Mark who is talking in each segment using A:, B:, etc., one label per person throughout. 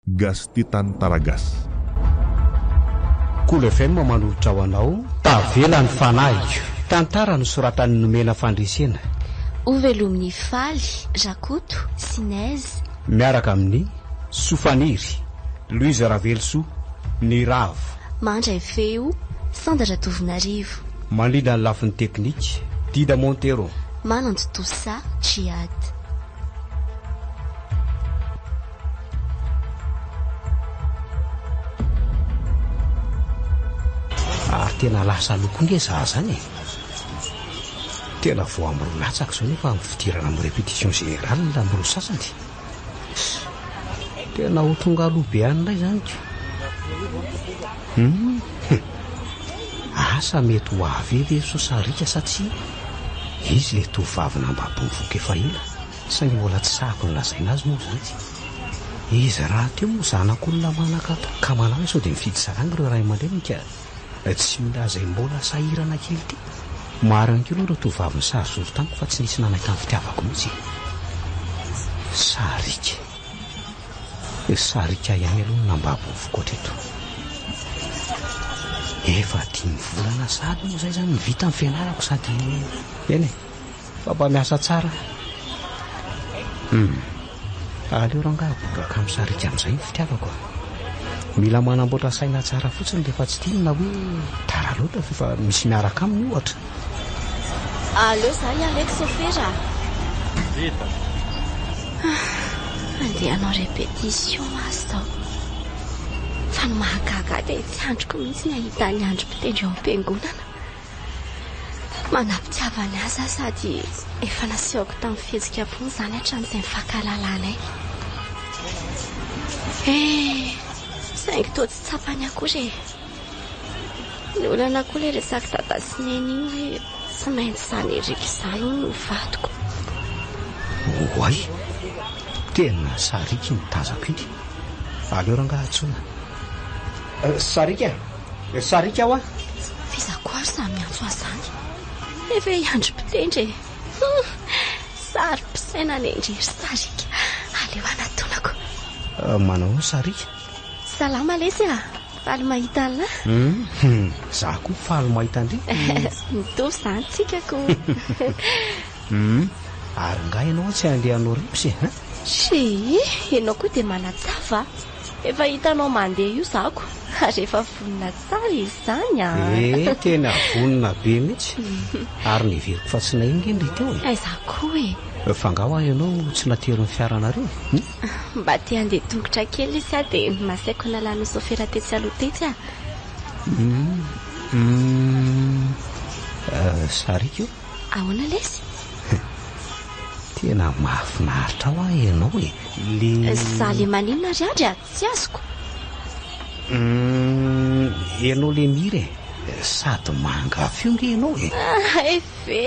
A: Gas Titan Taragas.
B: Cool FM manolotra ho anao tavelan'ny fanahy tantara nosoratan'ny nomena fandresena
C: ovelomin'ny faly Rakoto Sinez
B: miaraka amin'ny Sofaniry Louise Ravelso ny Ravo
C: mandray feo Sandra Tovinarivo
B: manlinda ny lafin'ny teknika Dida Montero
C: mananto Tosa Chiad.
B: Tena lasa loko nge za zany tena vo amro latsaka zao nefa mifidirana amin'ny répétition générale la amro sasany tena ho tonga alobe an'ilay zany asa mety ho avy Sosarika satria izy le tovavy nambabony voky efa ela saingy mbola tsy sahako nolazaina azy moa zany izy raha teo moa zanak'olona manakato ka manao hoe sao dia mifidy saranga ireo ray aman-dreny ka tsy milaza mbola sahirana kely ty marina kely ireo tovavy ny sarozory tamiko fa tsy nisy nanaka ny fitiavako mihitsy Sarika ihany aloha nambabony vokotreto efa 10 volana sady moa zay zany mivita amin'ny fianarako sady eny fa mba miasa tsara aleo rangaha boraka amin'ny Sarika amin'izay ny fitiavako mila manamboatra saina tsara fotsiny rehefa tsy tiana hoe tara loatra fa misy miaraka aminy ohatra.
C: Allô, zaho Alex Sofera.
D: Vita.
C: Andeha hanao répétition azo fa no mahagaga dia tsy androko mihitsy ny ahita ny androm-pitendry ao am-piangonana manam-pitiavany azy sady efa nasehoko tamin'ny fihetsika-pony zany hatramin'izay mifakahalalànay saingy toa tsy tsapany akory ny olana koa le resaky tatasineny iny hoe tsy maintsy zany erika izany no vadiko.
B: Oay tena Sarika ny tazako iny aleo rangaha atsona Sarika aho a
C: fizako ary samy miantso azany efa iandrom-pitendry sary mpisaina ny endrery Sarika aleo anatonako
B: manao Sarika
C: salama lesy faly mahita an'la
B: za koa faly mahita andry
C: mitovy zany tsikako
B: ary nga ianao tsy andehanao ripsy
C: ianao koa dia manatsava efa hitanao mandeha io zako ary efa vonina tsara izy zany
B: tena vonina be mihitsy ary niveriko fa tsy naingindry teo
C: za koa
B: fa ngaho ianao tsy natero ny fiaranareo
C: mba te andeha tongotra kely izy dia masaiko nalany Sofera tetsy aloha tetsy
B: Sarika io
C: ahoana lesy
B: tena mahafinaritra ao ianao
C: za le maninona ry andry tsy azoko
B: ianao le miry sady mangafy io nge ianao
C: efe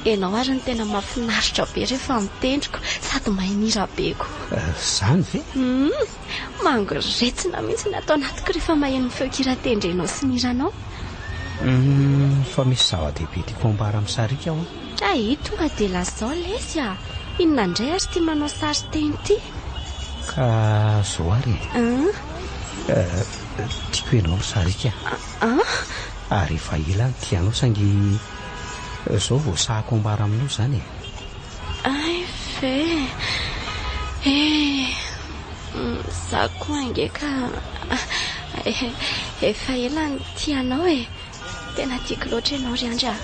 C: ianao ary ny tena mahafinaritra be rehefa mitendriko sady mahay mira beko
B: zany ve
C: mangoretsina mihitsy ny atao anatiko rehefa maheno feokiratendrenao sy miranao
B: fa misy zava-dehibe tiako ambara amin'ny Sarika aho
C: tonga dia lazao lesy inona indray ary tia manao sary teny ty
B: ka zao ary tiako ianao Sarika ary efa ela ny tianao saingy zao voasahako ambara aminao zany
C: za koa angeka efa ela ny tianao tena tiako loatra ianao ry andry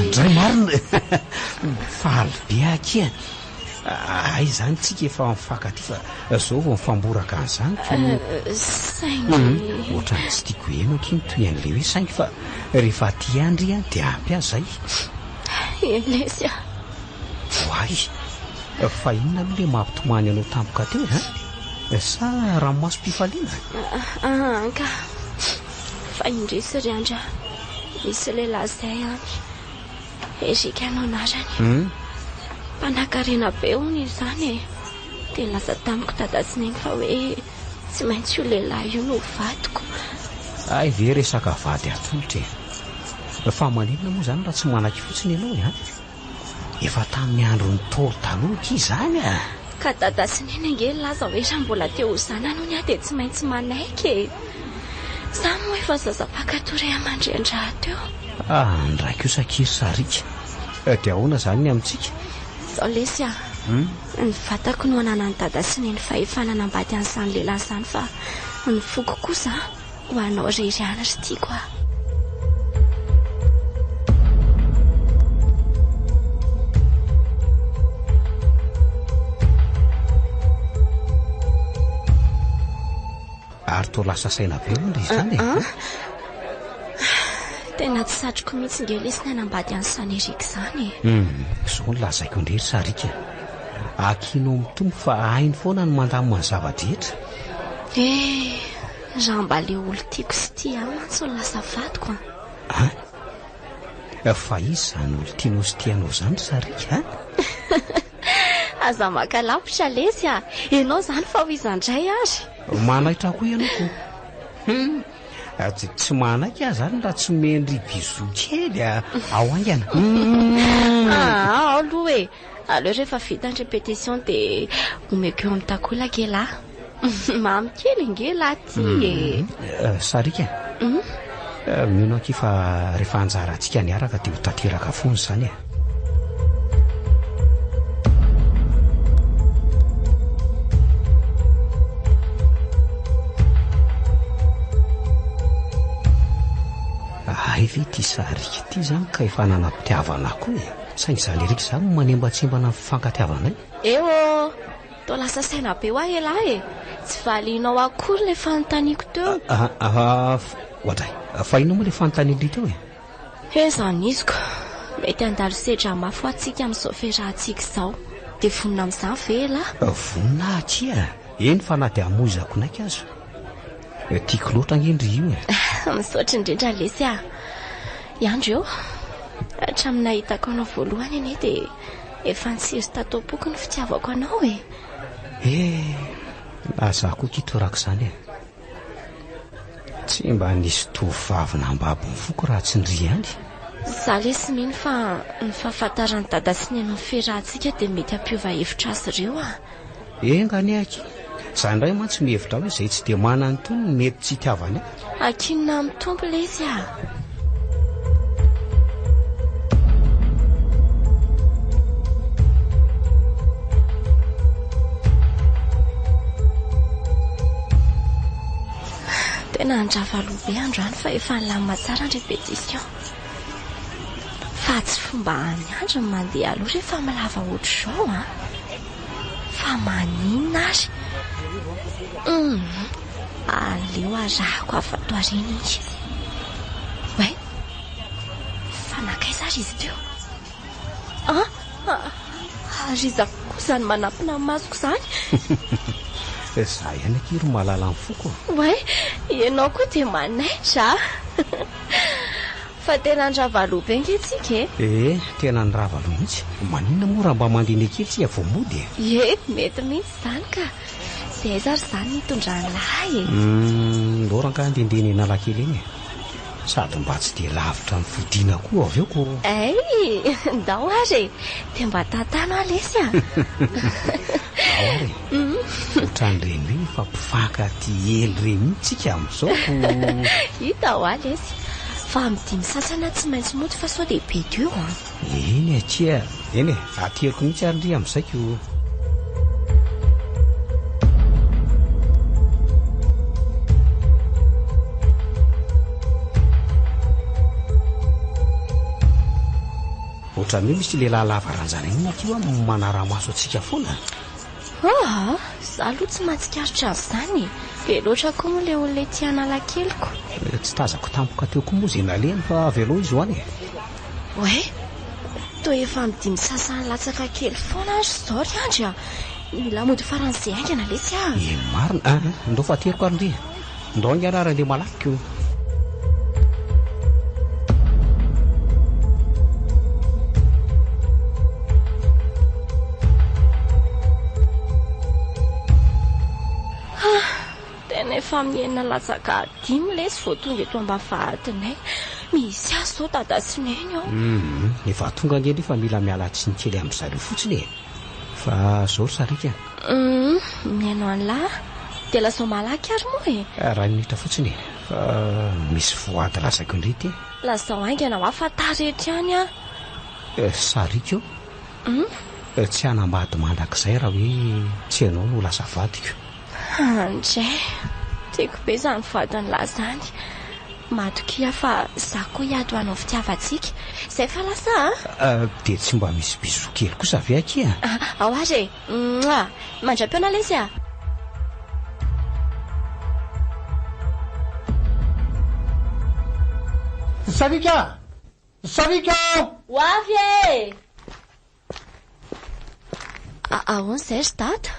B: ndray marina faly be aky ay zany tsika efa mifakaty fa zao vao mifamboraka an'izany
C: saingy
B: ohatrany tsy tiako eno aky toy an'le hoe saingy fa rehefa ty andry dia ampy azy zay
C: lesy
B: oay fa inona aloha le mampitomany anao tampoka teo sa ranomasom-pifaliana
C: ka fa indrisy ry andry misy lehilahy zay erika anao anarany mpanankarena be hony izany dia laza tamiko tadasineny fa hoe tsy maintsy io lehilahy io no vadiko
B: ay ve resaka vady atolotra fa maninona moa zany raha tsy manaky fotsiny ianao efa tamin'ny andro ny tolo taloha ky zany
C: Ka dada sy neny ange laza hoe raha mbola teo zanany hono dia tsy maintsy manaiky. Za moa efa zazapakatory aman-drendra teo.
B: Ndray kosa kiry sarika. Dia ahoana zany ny amintsika?
C: Zao lesy ny vatako no anana ny dada sy neny fa efa nanambady an'izany lehilahy izany fa ny foko kosa ho anao rery anatra tia koa.
B: Ary toa lasa saina be moa izy zany e.
C: Tena tsy satroko mihitsy nge lesy ny anambady an'izany Erika izany.
B: Zao no lazaiko indrery sarika. Akino mitombo fa hainy foana no mandamina ny zava-drehetra.
C: Raha mba le olo tiako sy tia mantsy no lasa vadiko.
B: Fa izy zany olo tianao sy tianao zany sarika?
C: Aza maka lavitra lesy ianao zany fa ho izandray ary.
B: Manaitra koa ianao ko. Tsy manaiky aho zany raha tsy mendry bizo kely ao aingana.
C: Aloha e, aleo rehefa vita ny répétition dia omeko eo amin'ny takola kely mamy kely nge lahy ty e.
B: Sarika mino aky fa rehefa anjarantsika niaraka dia ho tanteraka foana zany e. Ve ty sarika ty zany ka efa nanam-pitiavana koa e. Saingy zany Erika zany no manembatsembana ny fifankatiavanay.
C: Eo to lasa saina be hoa elahy e. Tsy valianao akory le fanontaniako teo.
B: Ohatray fa inao moa le fanontaniana teo e.
C: Zany iziko mety andalo sedra mafy ho atsika amin'izao fiarahantsika izao dia vonina amin'izany ve lahy?
B: Vonina atsia eny fa na dia hamoizako naika azo. Tiako loatra angendry io e.
C: Misaotra indrindra lesy Iandro eo hatramin'ny nahitako anao voalohany eny dia efa nitsiry tataopoko ny fitiavako anao e.
B: Na za koa kitorako izany e. Tsy mba nisy tovovavy nambabo ny foko raha tsy nry any.
C: Za lesy mino fa ny fahafantarany dada sy ny amin'ny fiarahantsika dia mety hampiova hevitra azy ireo
B: Engany aky. Zany ray mantsy mihevitra hoe izay tsy dia manana tony mety tsy hitiavany.
C: Akinona mitombo lesy tena andravalobe androany fa efa nilamina tsara ny répétition. Fa tsy fomba niandro ny mandeha aloha rehefa milava ohatr'izao fa maninona ary. Aleo arahako afato areny iny. Way fa nakaiza ary izy teo? Ary iza kosa ny manampina ny masoko izany.
B: Za ihany aky ro mahalala ny foko.
C: Way ianao koa dia manaitra. Fa tena andravalobe ankehtsika
B: tena nravalo mihitsy. Maninona moa raha mba mandiny kely tsy vao mody
C: mety mihitsy izany ka dia aiza ary izany nitondrany lahy
B: loranka andendeny nalakely eny sady mba tsy dia lavitra ny fodiana koa avy eo ko.
C: Ndao ary dia mba tantano alesy
B: ao ary ohatran'ireny hoe fa mpifanka ty ely reny mihitsika amin'izao ko.
C: Hita ao alesy fa midimy sasana tsy maintsy mody fa sao dia be dio
B: eny atsia eny ateriko mihitsy ary ndry amin'izay ko. Ohatran'ny hoe misy lehilahy lava ranjana iny natio manara-maso atsika foana.
C: Za aloha tsy mahatsikaritra an'izany dia loatra koa moa ilay olona ety analakeliko.
B: Tsy tazako tampoka teo koa moa izay nalehany fa avy aloha izy hoany
C: toa efa midimy sasany latsaka kely foana ary izao ry andry mila mody faran'izay aingana lesy
B: marina ndao fa teriko ary ndry ndao angarara ilay malakiko.
C: tena efa mienina latsaka dimy lesy vao tonga eto ambany fahatinay misy azy zao dada sy neny
B: efa tonga ngendry fa mila miala tsi ny kely amin'izareo fotsiny fa zao ry sarika
C: Mihaino an'lahy dia lasa malaky ary moa e.
B: Raha minitra fotsiny fa misy voady lasako indray ty.
C: Lazao aingana ho afa taretra ihany a.
B: Sariko tsy hanambady mandrakizay raha hoe tsy ianao no lasa vadiko.
C: Andray tiako be izany vadin'lahy zany. Matokia fa za koa hiady ho anao fitiavantsika. Izay fa lasa
B: dia tsy mba misy biso kely kosa ave aky a.
C: Ao ary mandram-piona lay izy a.
D: Sarika! Sarika!
C: Ho avy e! Ahoana izay ry dada?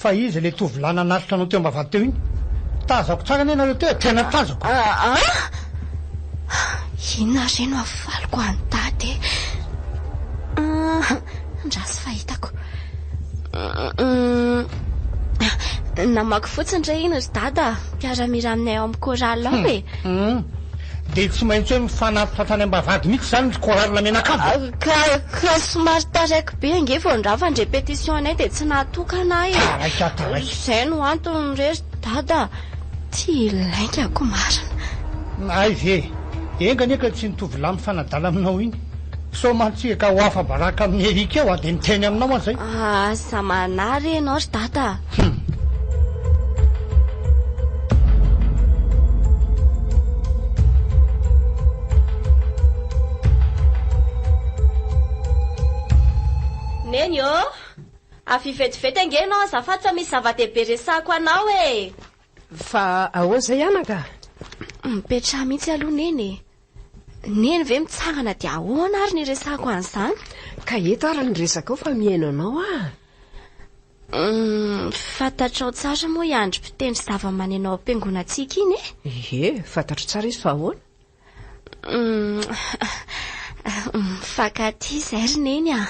D: Fa izy ilay tovolahy nanaritra anao teo ambavady teo iny. Tazako tsara anie nareo teo, tena tazako.
C: Inona re no avaliko any dady ndrasy fahitako. Namaky fotsiny re iny ry dada, mpiara-mira aminay ao amin'ny korala ao e.
D: Dia tsy maintsy hoe mifanapitra tany ambavady mihitsy zany ny korala menakavy.
C: Ka somary taraiky be ange vao ndrava ny répétition anay dia tsy nahatokana e.
D: Taraiky.
C: Izay no antony re ry dada, tia ilaingako marina.
D: Ay ve, engany eka tsy nitovolahy mifanadala aminao iny. So mantsika ka ho afa baraka amin'ny Erika eo dia miteny aminao azay.
C: Asa manary ianao ry dada. Neny o, avy vetivety ange ianao azafady fa misy zava-dehibe resako anao e.
E: Fa ahoana izay anaka?
C: Mipetraha mihitsy aloha neny. Neny ve mitsangana dia ahoana ary ny resako an'izany?
E: Ka eto ary ny resaka ao fa mihaino anao a.
C: Fantatrao tsara moa iandry mpitendry zava-maneno ao am-piangonantsika iny e.
E: Fantatro tsara izy fa ahoana?
C: Mifankatia izay ry neny a.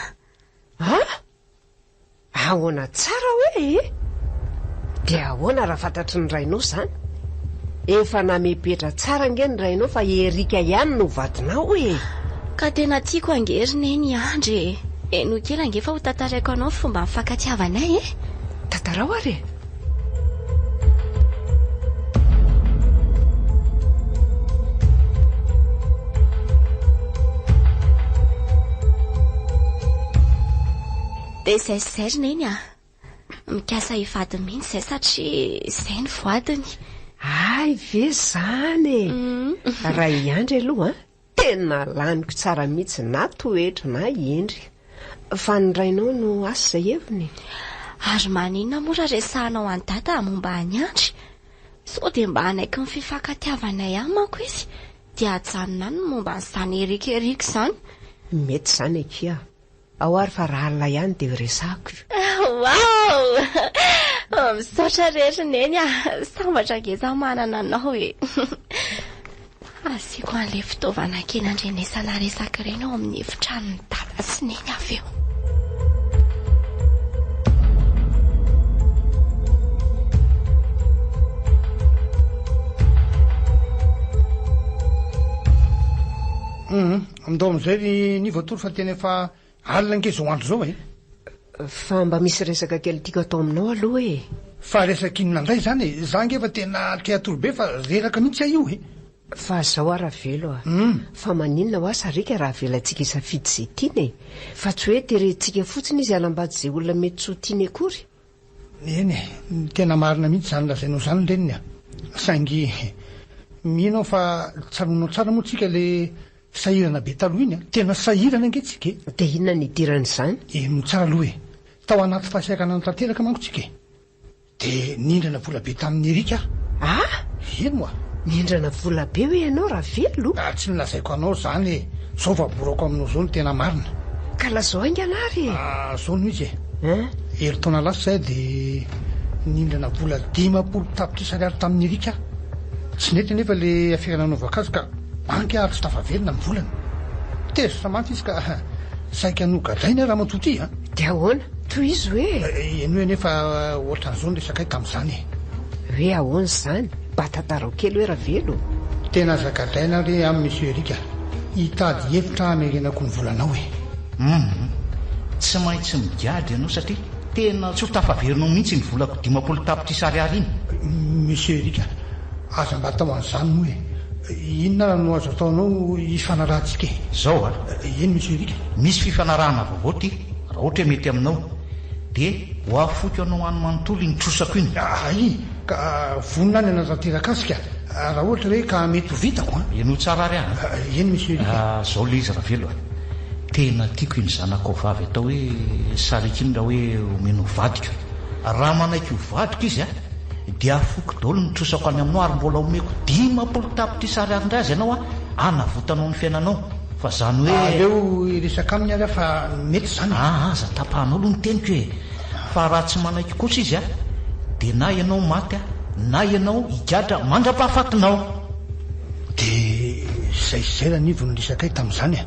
E: Ahoana tsara hoe? Dia ahoana raha fantatry ny rainao izany? Efa namepetra tsara nge ny rainao fa Erika ihany no vadinao e.
C: Ka tena tiako ange ry neny andry. No kely ange fa ho tantaraiko anao fomba mifankatiavanay e.
E: Tantarao ary.
C: Dia izay ry neny a. Mikasa hivady mihitsy izay satria izay ny voadiny.
E: Ay ve zany e. Raha iandry aloha tena laniko tsara mihitsy na toetra na endry. Fa ny rainao no asa izay heviny.
C: Ary maninona moa raha resahanao any dada momba any andry. Sao dia mba hanaiky ny fifankatiavanay any manko izy. Dia ajanona any momba an'izany Erika izany.
E: Mety izany ekia. Ao ary fa raha alina ihany dia resako.
C: Wow! Misaotra rehetra neny a. Sambatra ngeza manana anao e. Asiako an'ilay fitaovana kely andrenesana resaka ireny ao amin'ny efitranony dada sy neny avy eo.
D: Andao amin'izay ny voatory fa tena efa alina nke izao andro izao e.
E: Fa mba misy resaka kely tiako atao aminao aloha e.
D: Fa resaka inona indray zany e. Za nge fa tena teatoro be fa reraka mihitsy aho io e.
E: Fa zao ara velo a. Fa maninona ho asa rika raha velantsika isafidy izay tiana e. Fa tsy hoe terentsika fotsiny izy alambady izay olona mety tsy ho tiany akory.
D: Eny e, tena marina mihitsy zany lazainao zany reniny a. Saingy mihinao fa tsaronao tsara moa tsika le sahirana be taloha iny a. Tena sahirana ange tsika e.
E: Dia inona ny idiran'izany?
D: No tsara aloha e. Tao anaty fahasiakana tanteraka manko tsika e. Dia nindrana vola be tamin'ny Erika. Eno moa.
E: Nindrana vola be hoe ianao raha velo?
D: Tsy nilazaiko anao zany e. Zao va borako aminao zao no tena marina.
E: Ka lazao aingana ary.
D: Zao no izy e. Herintaona lasa zay dia nindrana vola 500 tapitrisa ariary tamin'ny Erika. Tsy nety nefa le aferana anaovako azy ka manky ary tsy tafavelona amin'ny volana. Tezitra mantsy izy ka saika hanogadaina raha matoty a.
E: Dia ahoana? Toy izy hoe?
D: Eny hoe nefa ohatran'izao ny resaka aika amin'izany e.
E: Hoe ahoana izany? Mba tantarao kely hoe raha velo.
D: Tena zagadaina re amin'ny Monsieur Erika. Hitady hevitra hamerenako ny volanao e.
F: tsy maintsy migiady ianao satria tena tsy ho tafaverinao mihitsy ny volako 50 tapitrisa ariary iny.
D: Monsieur Erika, aza mba atao an'izany moa inona no azo ataonao hifanarahantsika
F: zao a
D: eny Monsieur Erika?
F: misy fifanarahana vaovao ty raha ohatra hoe mety aminao dia ho afoky anao any manontolo iny trosako iny.
D: Ay, ka vonina any anatanteraka asika raha ohatra hoe ka mety ho vitako
F: eno tsara ary any.
D: Eny Monsieur Erika.
F: Zao le izy raha velo tena tiako iny zanako vavy atao hoe sarika iny raha hoe omeno vadika. Raha manaiky ho vadiko izy dia afoky daholo ny trosako any aminao ary mbola omeko 50 tapitrisa ariary indray azy ianao anavotanao ny fiainanao. Fa zany hoe
D: aleo iresaka aminy ary fa mety zany.
F: Aza tapahanao aloha ny teniko hoe fa raha tsy manaiky kosa izy dia na ianao maty na ianao higadra mandra-pahafatinao.
D: Dia zay raha nivo ny resakay tamin'izany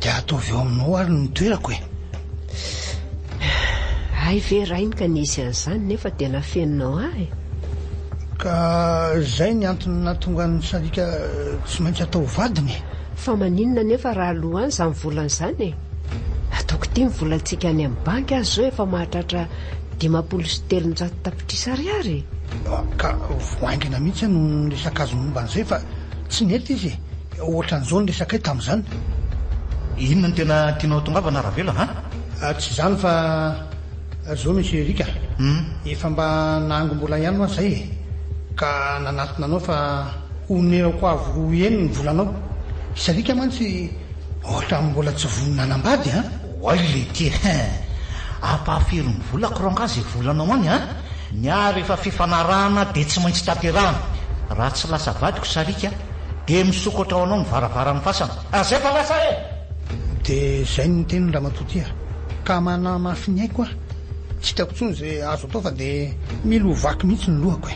D: dia ataovy eo aminao ary ny toerako
E: ay ve rainy ka nisy an'izany nefa dia nafeninao
D: ka zay ny antony natonga ny sarika tsy maintsy atao vadiny.
E: Fa maninona nefa raha aloha any izany volan'izany ataoko ty mivolantsika any amin'ny banky azy zao efa mahatratra 500 tapitrisa ariary.
D: Ka voaingana mihitsy no ny resaka azy momba an'izay fa tsy nety izy ohatran'izao ny resakay tamin'izany.
F: Inona ny tena tianao tongavana raha velo
D: tsy zany fa zao Monsieur Erika efa mba nahangom-bola ihany ma zay ka nanatona anao fa onerako avo eny ny volanao. Sarika mantsy ohatra mbola tsy vonina anambady
F: oay le ty ampahafery ny volako raha ngazy volanao any ny ary efa fifanarahana dia tsy maintsy tanterahana. Raha tsy lasa vadiko sarika dia misokatra ao anao ny varavarany fasana. Zay fa lasa
D: dia zay ny teny ramatoa ka mana mafy ny aiko tsy hitako tsony zay azo atao fa dia mila ho vaky mihitsy ny lohako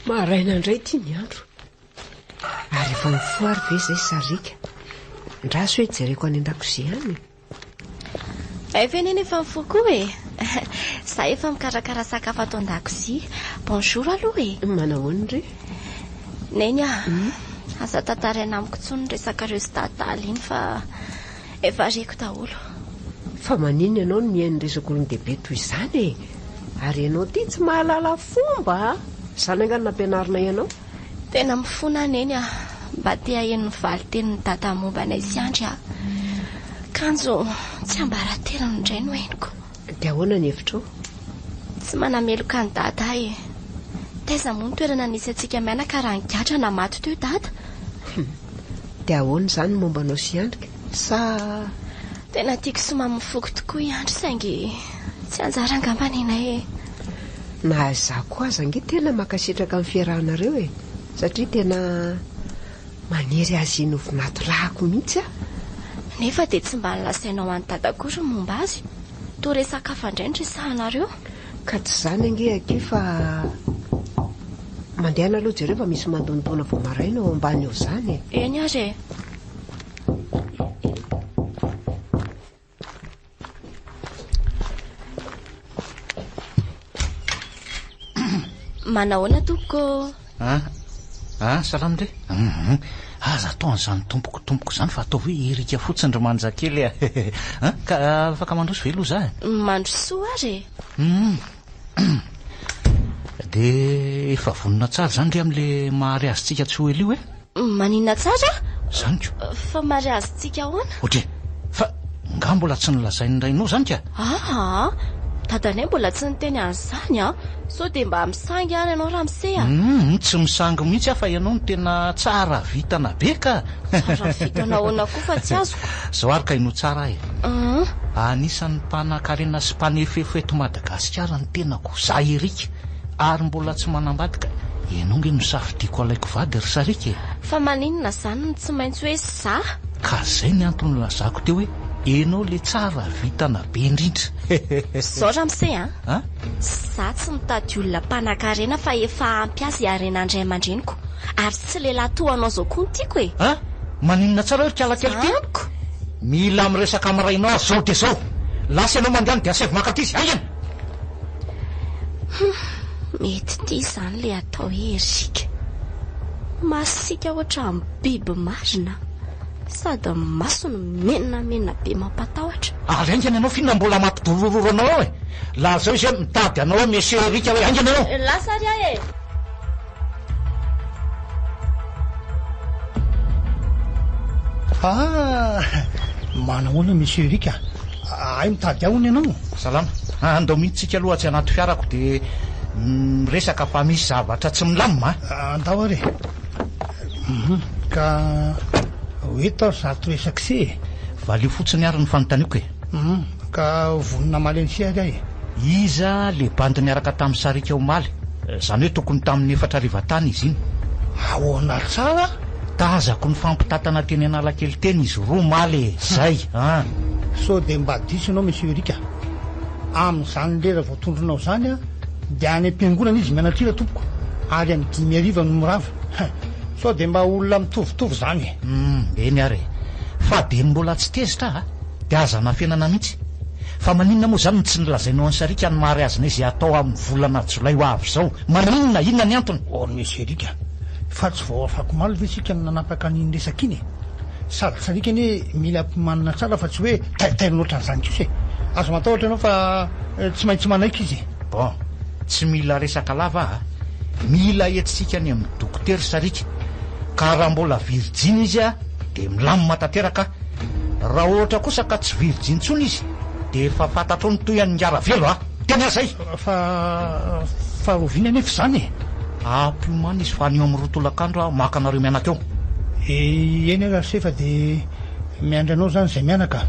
E: maraina indray ty ny andro ary efa mifoary ve zay sarika ndraso hoe jereko any an-dakozia any
C: ve neny efa mifoa koa za efa mikarakara sakafo atao an-dakozia. Bonjour aloha
E: manahoany ry
C: neny aza tantaraina amiko tsony resaka reo sy tataly iny fa efa reko daholo.
E: Fa manino ianao no mihaino resaka olony dehibe toy izany ary ianao ty tsy mahalala fomba zany angano nampianarina ianao.
C: Tena mifona neny mba te hahaino ny valy tenin'ny dada momba anay sy andry kanjo tsy ambaranterana indray no hainiko.
E: Dia ahoana ny hevitrao?
C: Tsy manameloka ny dada taiza moa ny toerana nisy antsika mianaka raha nigadra na maty teo dada.
E: Dia ahoana izany momba anao sy andrika sa
C: tena tiako soma mifoky tokoa iandry saingy tsy anjara angambaninay
E: na za koa aza nge tena makasitraka amin'ny fiarahanareo satria tena maniry azy inovonato rahako mihitsy
C: nefa dia tsy mba nilasainao any dada kory momba azy to resaka hafa indray ny resahanareo
E: ka tsy zany ange aky fa mandehana aloha jereo fa misy mandonitona vao maraina ao ambany eo zany
C: eny ary manahoana tompoko?
F: Salamy ndre aza atao an'izany tompoko zany fa atao hoe Erika fotsiny ry manjakely ka afaka mandroso ve aloha za
C: mandrosoa ary
F: dia efa vonona tsara zany re amin'le mahary azontsika tsy ho elio
C: maninona tsara
F: zany ko
C: fa mahary azontsika ahoana
F: ohatra fa nga mbola tsy nilazainy rainao zany ka
C: dadanay mbola tsy niteny an'izany so dia mba misangy any ianao raha mise
F: tsy misangy mihitsy fa ianao no tena tsara vitana be ka
C: tsara vitana ahoana koa fa tsy azoko
F: zao ary ka ino tsara anisan'ny mpanan-karena sy mpanefefo eto Madagasikara ny tenako za Erika ary mbola tsy manambadika ianao nge no safidiako alaiko vady ry sarika
C: fa maninona zany no tsy maintsy hoe za
F: ka zay ny antony lazako teo hoe ianao le tsara vitana be indrindra
C: zao raha mise za tsy mitady olona mpanan-karena fa efa ampy azy arenandray aman-dreniko ary tsy lehilahy toanao zao koa ny tiako
F: maninona tsara hoe kialakely ty mila miresaka amirainao azy zao dia zao lasa ianao mandehany dia asevy maka ty izy aingana.
C: mety ty izany le atao Erika. Masika ohatra amin'ny biby marina sady masony menina be mampatahotra.
F: Ary aingana ianao finna mbola mampidorororo anao ao e. Laha zao izy hoe mitady anao hoe Monsieur Erika hoe aingana ianao.
C: Lasa ry ahy e.
D: Manahoana Monsieur Erika? Ay mitady ahony ianao.
F: Salama. Andao mihitsika aloha tsy anaty fiarako dia resaka fa misy zavatra tsy milamina.
D: Andao ary. Ka hoe zato resaka se.
F: Valio fotsiny ary ny fanontaniako e.
D: Ka vonina maleny se ary ahy.
F: Iza le bandy niaraka tamin'ny Sarika omaly. Zany hoe tokony tamin'ny 4 ariva tany izy iny.
D: Ahoana tsara?
F: Tazako ny fampitatana teny Analakely teny izy roa maly zay.
D: So dia mba diso ianao Monsieur Erika. Amin'izany lera vao tondronao zany dia any am-piangonana izy mianatria tompoko ary amin'ny 5 ariva no mirava. So dia mba olona mitovitovy zany.
F: Eny ary. Fa dia mbola tsy tezitra dia aza nafenana mihitsy. Fa maninona moa zany tsy nilazainao any Sarika ny mary azona izy atao amin'ny volana Jolay ho avy zao. Maninona inona ny antony?
D: Monsieur Erika, fa tsy vao afako malo ve sika nanapaka n'iny resaka iny? Sady Sarika ny mila manana tsara fa tsy hoe taitairina ohatran'izany kosa e. Azo matahotra ianao fa tsy maintsy manaiky izy.
F: Bon, tsy mila resaka lava mila etsika ny amin'ny dokotera Sarika. Ka raha mbola virjiny izy dia milamina tanteraka. Raha ohatra kosa ka tsy virjiny intsony izy dia efa fantatro ny toy an'ny Ngaravelo tena zay.
D: Fa roviana anefa zany e.
F: Apiomana izy fa anio amin'ny rotolakandro maka anareo mianaka eo.
D: Eny raha sefa dia miandry anao zany izay mianaka.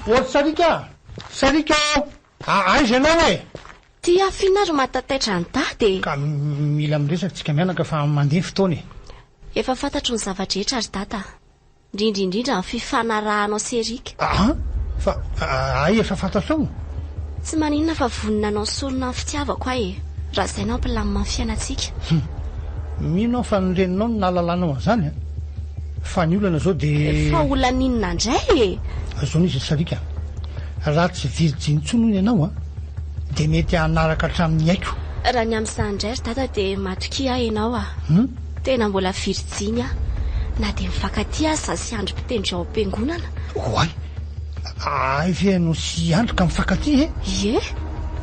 D: Ohatra Sarika aiza ianao e?
C: Ty afinaro matataitra ny dady.
D: Ka mila miresaka tsika mianaka fa mandeha fotoana e.
C: Efa fantatro ny zavatra rehetra ry dada. Indrindra ny fifanarahanao sy Erika.
D: Fa ay efa fantatrao.
C: Tsy maninona fa vonina anao solona ny fitiavako ahy e. Raha izay nao ampilamina ny fiainantsika.
D: Mino fa ny reninao no nahalalanao an'izany fa ny olana zao dia
C: fa olana inona indray e.
D: Zao izy Sarika, raha tsy virjiny intsony hono ianao dia mety hanaraka hatramin'ny haiko.
C: Raha ny amin'izany indray ry dada dia matokia ahy ianao tena mbola virjiny na dia mifankatia aza sy andro mpitendry ao am-piangonana.
D: Oay, ve no sy andro ka mifankatia e?
C: Ie,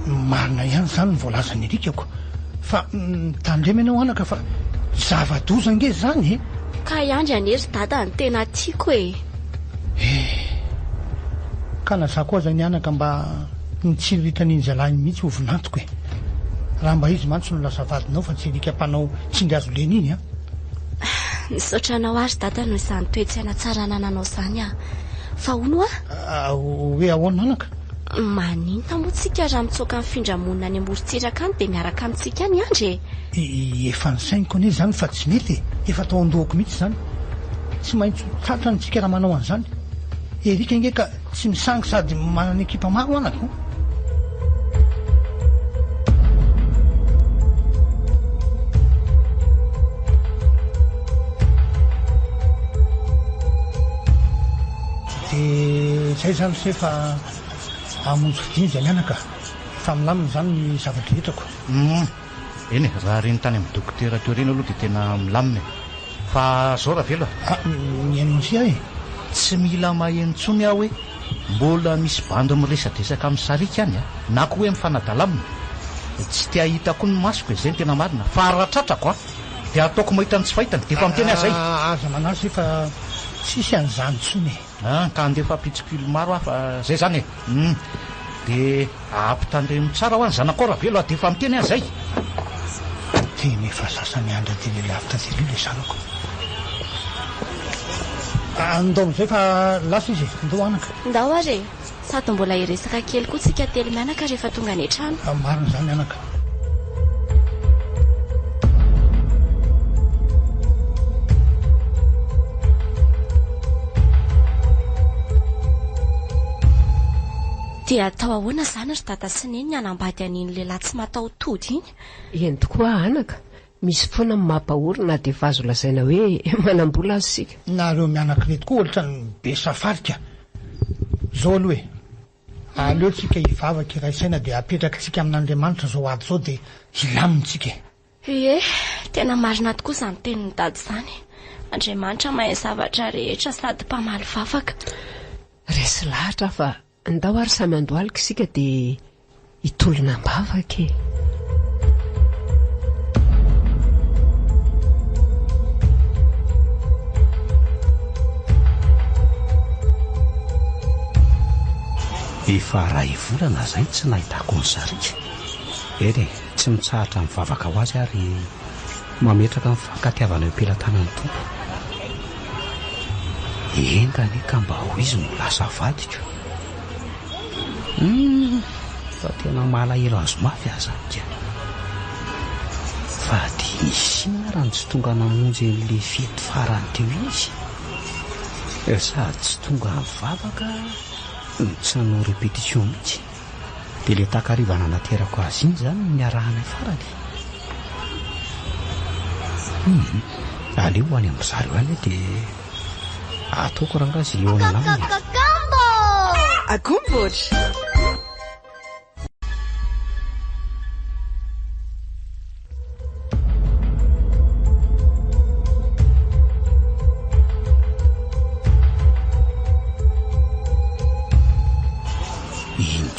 D: marina ihany zany ny voalazany Erikako. Fa tandrema ianao anaka fa zava-doza nge zany e.
C: ka iandry anery dada ny tena tiako e.
D: Ka nazako aza ny anaka mba nitsiriritany zalahy mihitsy hovinantoko e. Raha mba izy mantsy no lasa vadinao fa tsy Erika mpanao tsindry azo lena iny
C: nisaotranao ary dada no izany toe-tsaina tsara nananao zany fa hono
D: hoe ahoana anaka?
C: Maninona moa tsika raha mitsoaka ny findramonina any amorontsiraka any dia miaraka amintsika any andry
D: e. Efa nisainiko anie zany fa tsy mety efa tao andohako mihitsy zany. Tsy maintsy tratra ntsika raha manao an'izany. Erika nge ka tsy misangy sady manana ekipa maro anako. Dia zay zany se fa amonjy fidiny izay mianaka fa milamina zany ny zavatra hitako.
F: Eny e, raha reny tany amin'ny dokotera teo reny aloha dia tena milamina fa zao raha velo
D: mihaino sy ahy
F: tsy mila maheno ntsony aho hoe mbola misy bando miresadresaka amin'ny Sarika any na ko hoe mifanadalamina. Tsy te ahitako ny masoko izay ny tena marina fa ratratrako dia ataoko mahita ny tsy fahitany dia efa miteny azay.
D: Aza manazy fa tsisy an'izany ntsony
F: ka andefa pitsikilo maro fa zay zany e. Dia ampitandremo tsara ho any zanako raha velo dia efa miteny azay.
D: Teny efa sasany andra teny lavitra telo le zanako. Andao amin'izay fa lasa izy ndao anaka.
C: Ndao ary sady mbola hiresaka kely koa tsika telo mianaka rehefa tonga any an-trano.
D: Marina zany anaka.
C: dia atao ahoana izany ry dada sy neny ny anambady an'iny lehilahy tsy mataotody iny?
E: Eny tokoa anaka, misy foana mampahorina dia vazo lazaina hoe manambola azy sika.
D: Nareo mianakire tokoa ohatra ny be safarika zao aloha e, aleo tsika hivavaka iraisaina dia apetraka tsika amin'Andriamanitra zao ady zao dia hilamintsika.
C: Tena marina tokoa izany tenin'ny dady izany. Andriamanitra mahay zavatra rehetra sady mpamaly vavaka.
E: Resy lahatra fa ndao ary samy andohalika isika dia hitolona ambavaka e.
B: Efa ray volana zay tsy nahitako ny Sarika. Eny tsy mitsahatra mivavaka ho azy ary mametraka ny fankatiavana eo ampelantanan'ny tompo. Engany ka mba ho izy no lasa vadika. Fa tena malahelo azo mafy azanka. Fa dia nisina raha tsy tonga namonjy n'le fety farany teo izy. Sady tsy tonga mivavaka tsy nanao répétition mihitsy. Dia le takarivana naterako azy iny izany niarahana farany. Aleo ho any amin'ny zareo any dia ataoko rangazy leona anaminy.
E: Akombotra.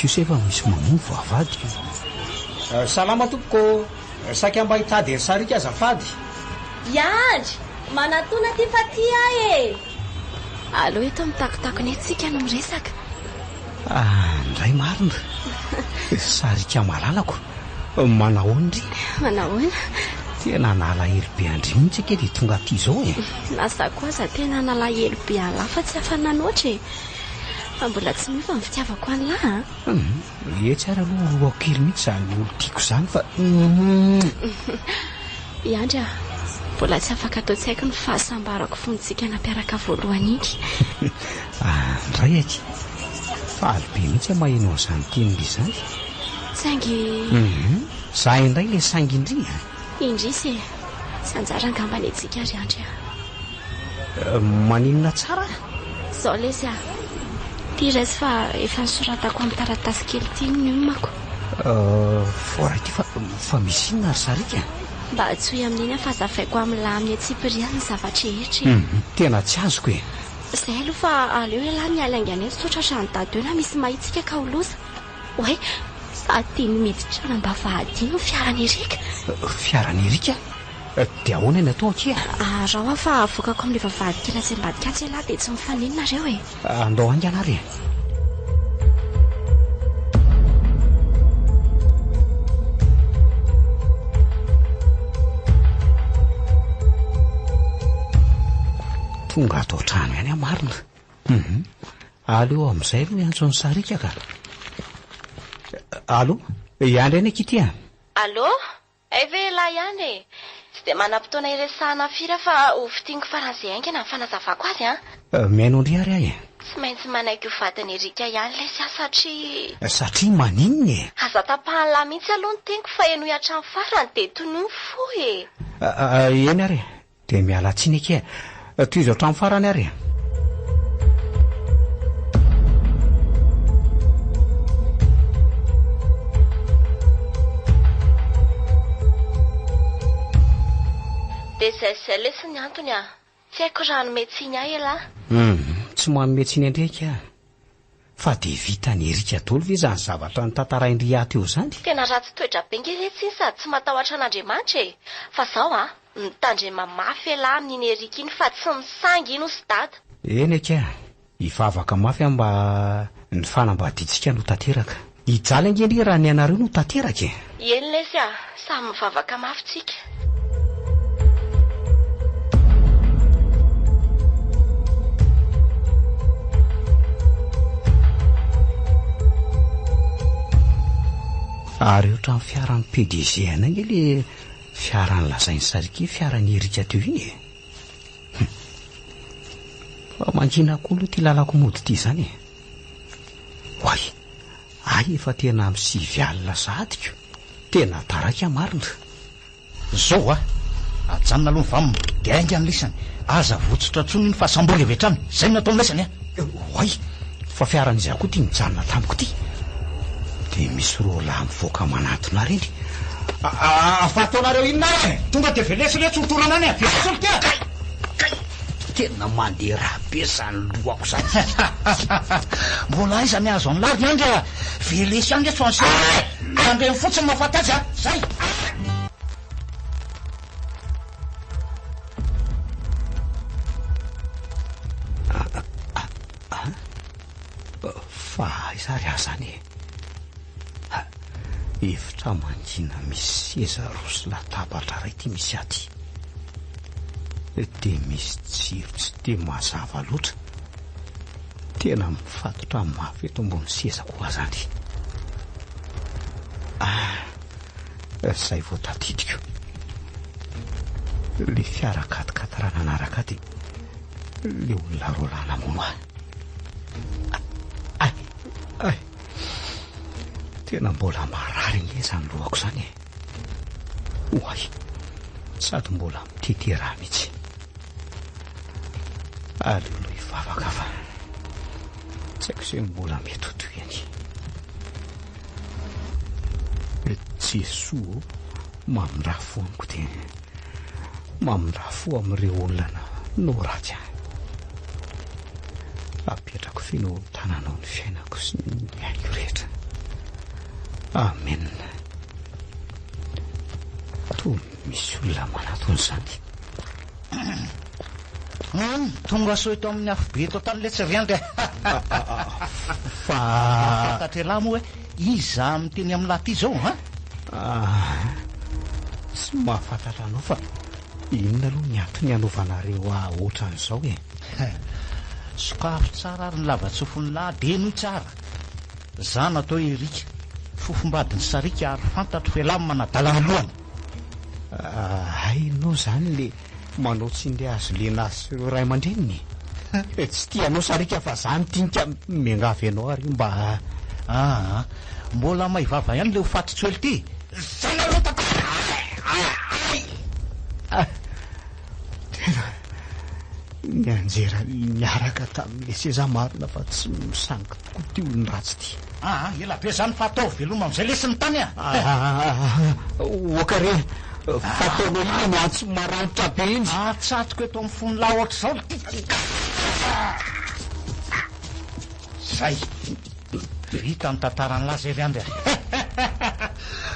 B: Kosa efa misy mamono vavadika.
F: Salama tompoko, saika mba hitady ry Sarika azafady.
C: Iandry, manatona ty fa ty ahy e. Allo eto mitakotakony etsika no miresaka.
B: Ndray marina. Sarika malalako. Manahoana?
C: Manahoana?
B: Tena nalahelo be andry mihitsy kely tonga aty izao e.
C: Lasa kosa tena nalahelo be ala fa tsy afana noatra e. Fa mbola tsy mifa ny fitiavako an'lahy.
B: Tsara aloha roa kely mihitsy izany olo tiako izany fa
C: Iandry mbola tsy afaka atao tsy haiko ny fahasambarako fontsika nampiaraka voalohany iny.
B: Ndray aky. Faly be mihitsy maheno an'izany teniny izany.
C: Saingy
B: Za indray le saingy indrina.
C: Indrisy sanjara angamba ny etsika ry Andry.
B: Maninona tsara?
C: Zao lesy resy fa efa nisoratako amin'ny taratasy kely ty ny mako.
B: Fora ty fa misy inona ry Sarika?
C: Mba tsy hoe amin'iny fa zafaiko amin'lahy amin'ny Tsipria ny zavatra rehetra.
B: Tena tsy azoko e.
C: Zay aloha fa aleo lahy mialaingana eto tsotra trano dady eo na misy mahitsika ka ho loza. Oe, sady tiany miditra namba vahadiny fiarany Erika.
B: Fiarany Erika? Dia ahoana ny atao akia?
C: Raha fa avokako amin'ilay vavahady kely atsy ambadika atsy lahy dia tsy mifaninona nareo e.
B: Andao anganary. Tonga atao trano ihany marina. Allo amin'izay aloha iantsony Sarika ka. Allo, Iandry any akity a?
C: Allo, ve lahy ihany e. Tsy dia manam-potoana iresahana firy fa ho fitiango faran'izay aingana ny fanazavako azy
B: Miaino ndry ary ahy.
C: Tsy maintsy manaiky ho vatany Erika ihany lesy satria...
B: Satria maninona e?
C: Aza tapahany lahy mihitsy aloha ny teniko fa eno hiatrany farany dia tonoy fo e.
B: Eny ary, dia miala tsiny ake. Toizo hatrany farany ary.
C: Dia izay lesy ny antony tsy haiko raha nometsiny ahy lahy.
B: Tsy manometsiny andraika aho. Fa dia vita ny Erika daholo ve izany zavatra ny tantaraindry ahy teo izany?
C: Tena ratsy toetra be ngeretsy iny sady tsy matahotra an'Andriamanitra e. Fa zao mitandrema mafy lahy amin'iny Erika iny fa tsy misangy ino sy dada.
B: Eny aka, hivavaka mafy mba ny fanambadintsika no tanteraka. Hijaly angery raha ny anareo no tanteraka e.
C: Eny lesy samy mivavaka mafy tsika.
B: Ary ohatran'ny fiaran'ny PDG anange le fiarany lazainy Sarika fiarany Erika teo iny e. Fa mangina koa aloha ty lalako mody ty izany e. Hoay, Ay, efa tena amin'ny 7 alina sahadiko. Tena taraka marina.
F: Zao ajanona aloha ny vaminy dia ainga ny lisany. Aza votsotra tsony ny fahasamboly avy hatrany. Zay no natao ny lesany.
B: Hoay, fa fiaran'izay koa tia mijanona tamiko ty. Dia misy roa lahy mivoaka manatona reny.
F: Fataonareo inona tonga dia velesy le tsortorana any velesy tia.
B: Tena mandeha rabe zany lohako zany.
F: Mbola aiza ny azo ny lary andra velesy any eto anse andreny fotsiny mahafatazy zay.
B: Fa izary azany efitra mangina misy seza roa sy latabatra ray ty misy aty. Dia misy jiro tsy dia mazava loatra. Tena mifatotra mafy eto ambony seza koa zany. Zay vao tadidiko. Le fiara katikatarana anaraka ty. Le olona roa lahy namono ahy. Tena mbola marary nge zany lohako zany. Oay, sady mbola mititeraha mihitsy. Alolo ivavaka fa tsy haiko izay mbola mety ho toy any. Jesoa mamindrafo amiko dia mamindrafo amin'ireo olona no ratsy ahy. Apetrako feno tananao ny fiainako sy ny aiko rehetra. Amen. To misy olona manatony zany.
F: Tonga so eto amin'ny afobe eto tany le tsy riandry. Fatatrelahy moa hoe iza miteny amin'ny lahy ty zao
B: tsy mahafantatra anao fa inona aloha ny antony anaovanareo ohatran'izao e.
F: Sokafo tsara ary ny lava-tsofon'ny lahy de noho tsara. Za natao erika fofombadiny sarika ary fantatro fe lahy manadala lohany.
B: Hainao zany le manao tsindry azo lena sy ray aman-dreniny. Tsy tianao sarika fa zany tinika miangavy anao ary mba
F: mbola maivava ihany le ho fatotsy ely ty. Zay nareo
B: tena mianjera miaraka tamin'le seza marina fa tsy misangy tokoa ty olony ratsy ty.
F: Ela be zany fa atao veloma am'izay lesiny tany
B: okare fataonao iny miantso maranitra be iny.
F: Atsatoko eto amin'ny fony lahy ohatr' zao zay vita ny tantarany lahy zay riandry.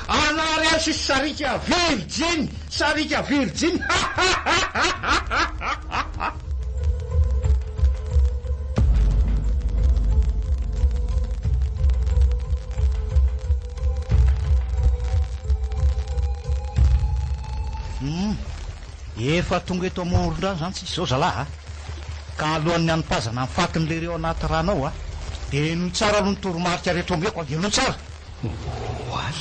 F: Anary azy sarika virgine, sarika virgine. Efa tonga eto amoron-drano zany tsisy zao zalahy ka alohan'ny anipazana ny fatin'lereo anaty ranao dia no tsara aloha ny toromarika rehetra ombeko ageno tsara.
B: Oay,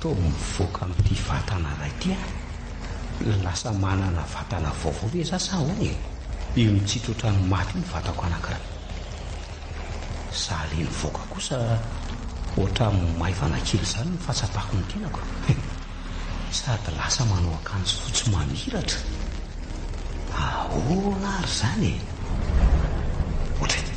B: to mivoaka amin'ity vatana ray ty lasa manana vatana vaovao ve za sa hoy io mitsitro ny maty ny vatako anankiray. Sahala ny voaka kosa ohatra maivana kely zany ny fahatsapako ny tenako. Sady lasa manao akanjo fotsy mamiratra. Ahoana ary zany ohatra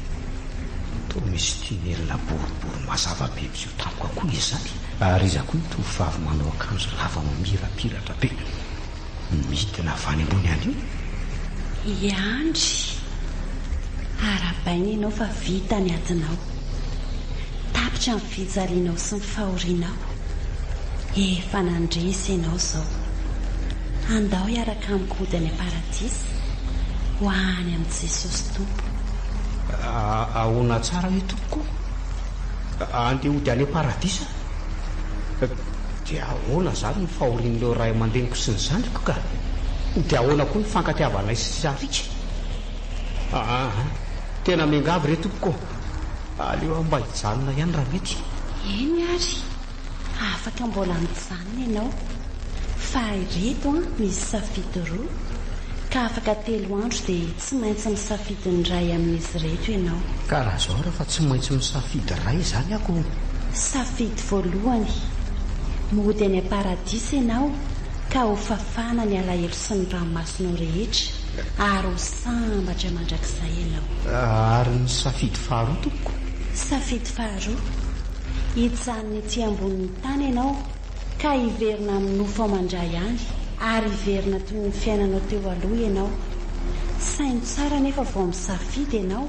B: to misy tinelina boribory mazava be io tamiko akoho izy zany. Ary izy akoho tovovavy manao akanjo lava mamirapiratra be midina avy any ambony any io.
G: Iandry arabaina ianao fa vita ny adinao, tapitra ny fijalianao sy ny fahorianao. Efa nandresy ianao zao, andao hiaraka amiko any paradisy ho any amin'ny Jesosy Tompo.
B: Ahoana tsara hoe tompoko andeha hody any paradisa? Dia ahoana zany ny fahorian'ireo ray aman-dreniko sy ny zandriko ka? Dia ahoana koa ny fankatiavana sy sarika? Tena miangavy re tompoko. Aleo mba hijanona ihany raha mety.
G: Eny ary afaka mbola mijanona ianao fa ireto misy safidy roa ka afaka 3 andro dia tsy maintsy misafidy ny ray amin'izy reto ianao.
B: Karaha zao rehefa tsy maintsy misafidy ray izany ako.
G: Safidy voalohany mody any aparadisa ianao ka ho fafana ny alahelo sy ny ranomasonao rehetra ary ho sambatra mandrakizay ianao.
B: Ary ny safidy faharoa tompoko.
G: Safidy faharoa hijanony aty ambonin'ny tany ianao ka hiverina amin'ny nofo amandray ihany ary hiverina toy ny fiainanao teo aloha ianao. Sainy tsara nefa vao misafidy ianao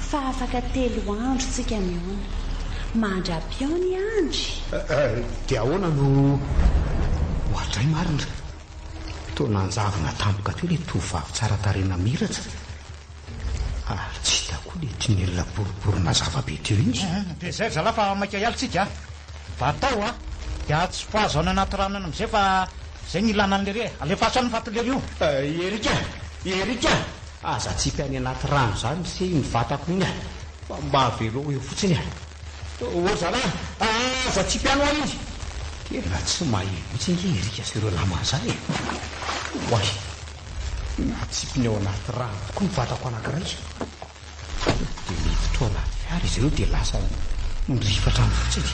G: fa afaka 3 andro tsika mihoana mandra-piao ny andry.
B: Dia ahoana no hoatray marina toa nanjavina tampoka teo ilay tovavy tsara tarena miratra ary tsy hita koa ilay tinelina boriborina zavabe teo iny.
F: Dia izay zala fa maika hialitsika vatao dia tsy poazo any anaty rano any amin'izay fa izay ny ilana an'lery alefaso any vatalery io.
B: Erika aza tsika any anaty rano zany se mivatako iny fa mba velo eo fotsiny o zala aza tsika any hoany izy tena tsy maheno mihitsy nge Erika sy ireo naman'izany oay na tsipiny ao anaty rano koa mivatako anankiray dia mety toana fiara izy ireo dia lasa mirifatra ny fotsiny.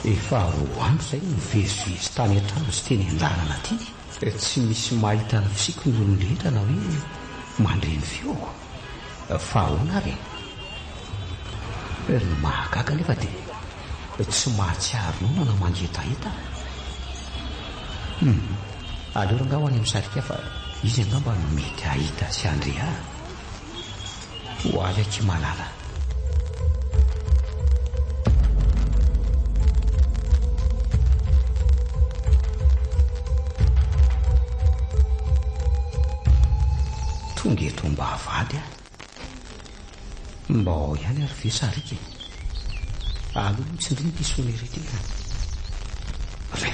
B: Efa roa andro izay mivezivezy tany an-trano sy teny an-dalana tiny tsy misy mahita ny fisiko ny olon-drehetra na hoe mandreny feoko fa ahoana ary ny mahagaga nefa dia tsy mahatsiaro nona na mangetaheta. Aleo ranga ho any amin'ny sarika fa izy angamba mety ahita sy Andrea ho avy aky malala. Tonga eto mba havady mba ao ihany ary ve sarika aloha tsy ndriny isony rehetra re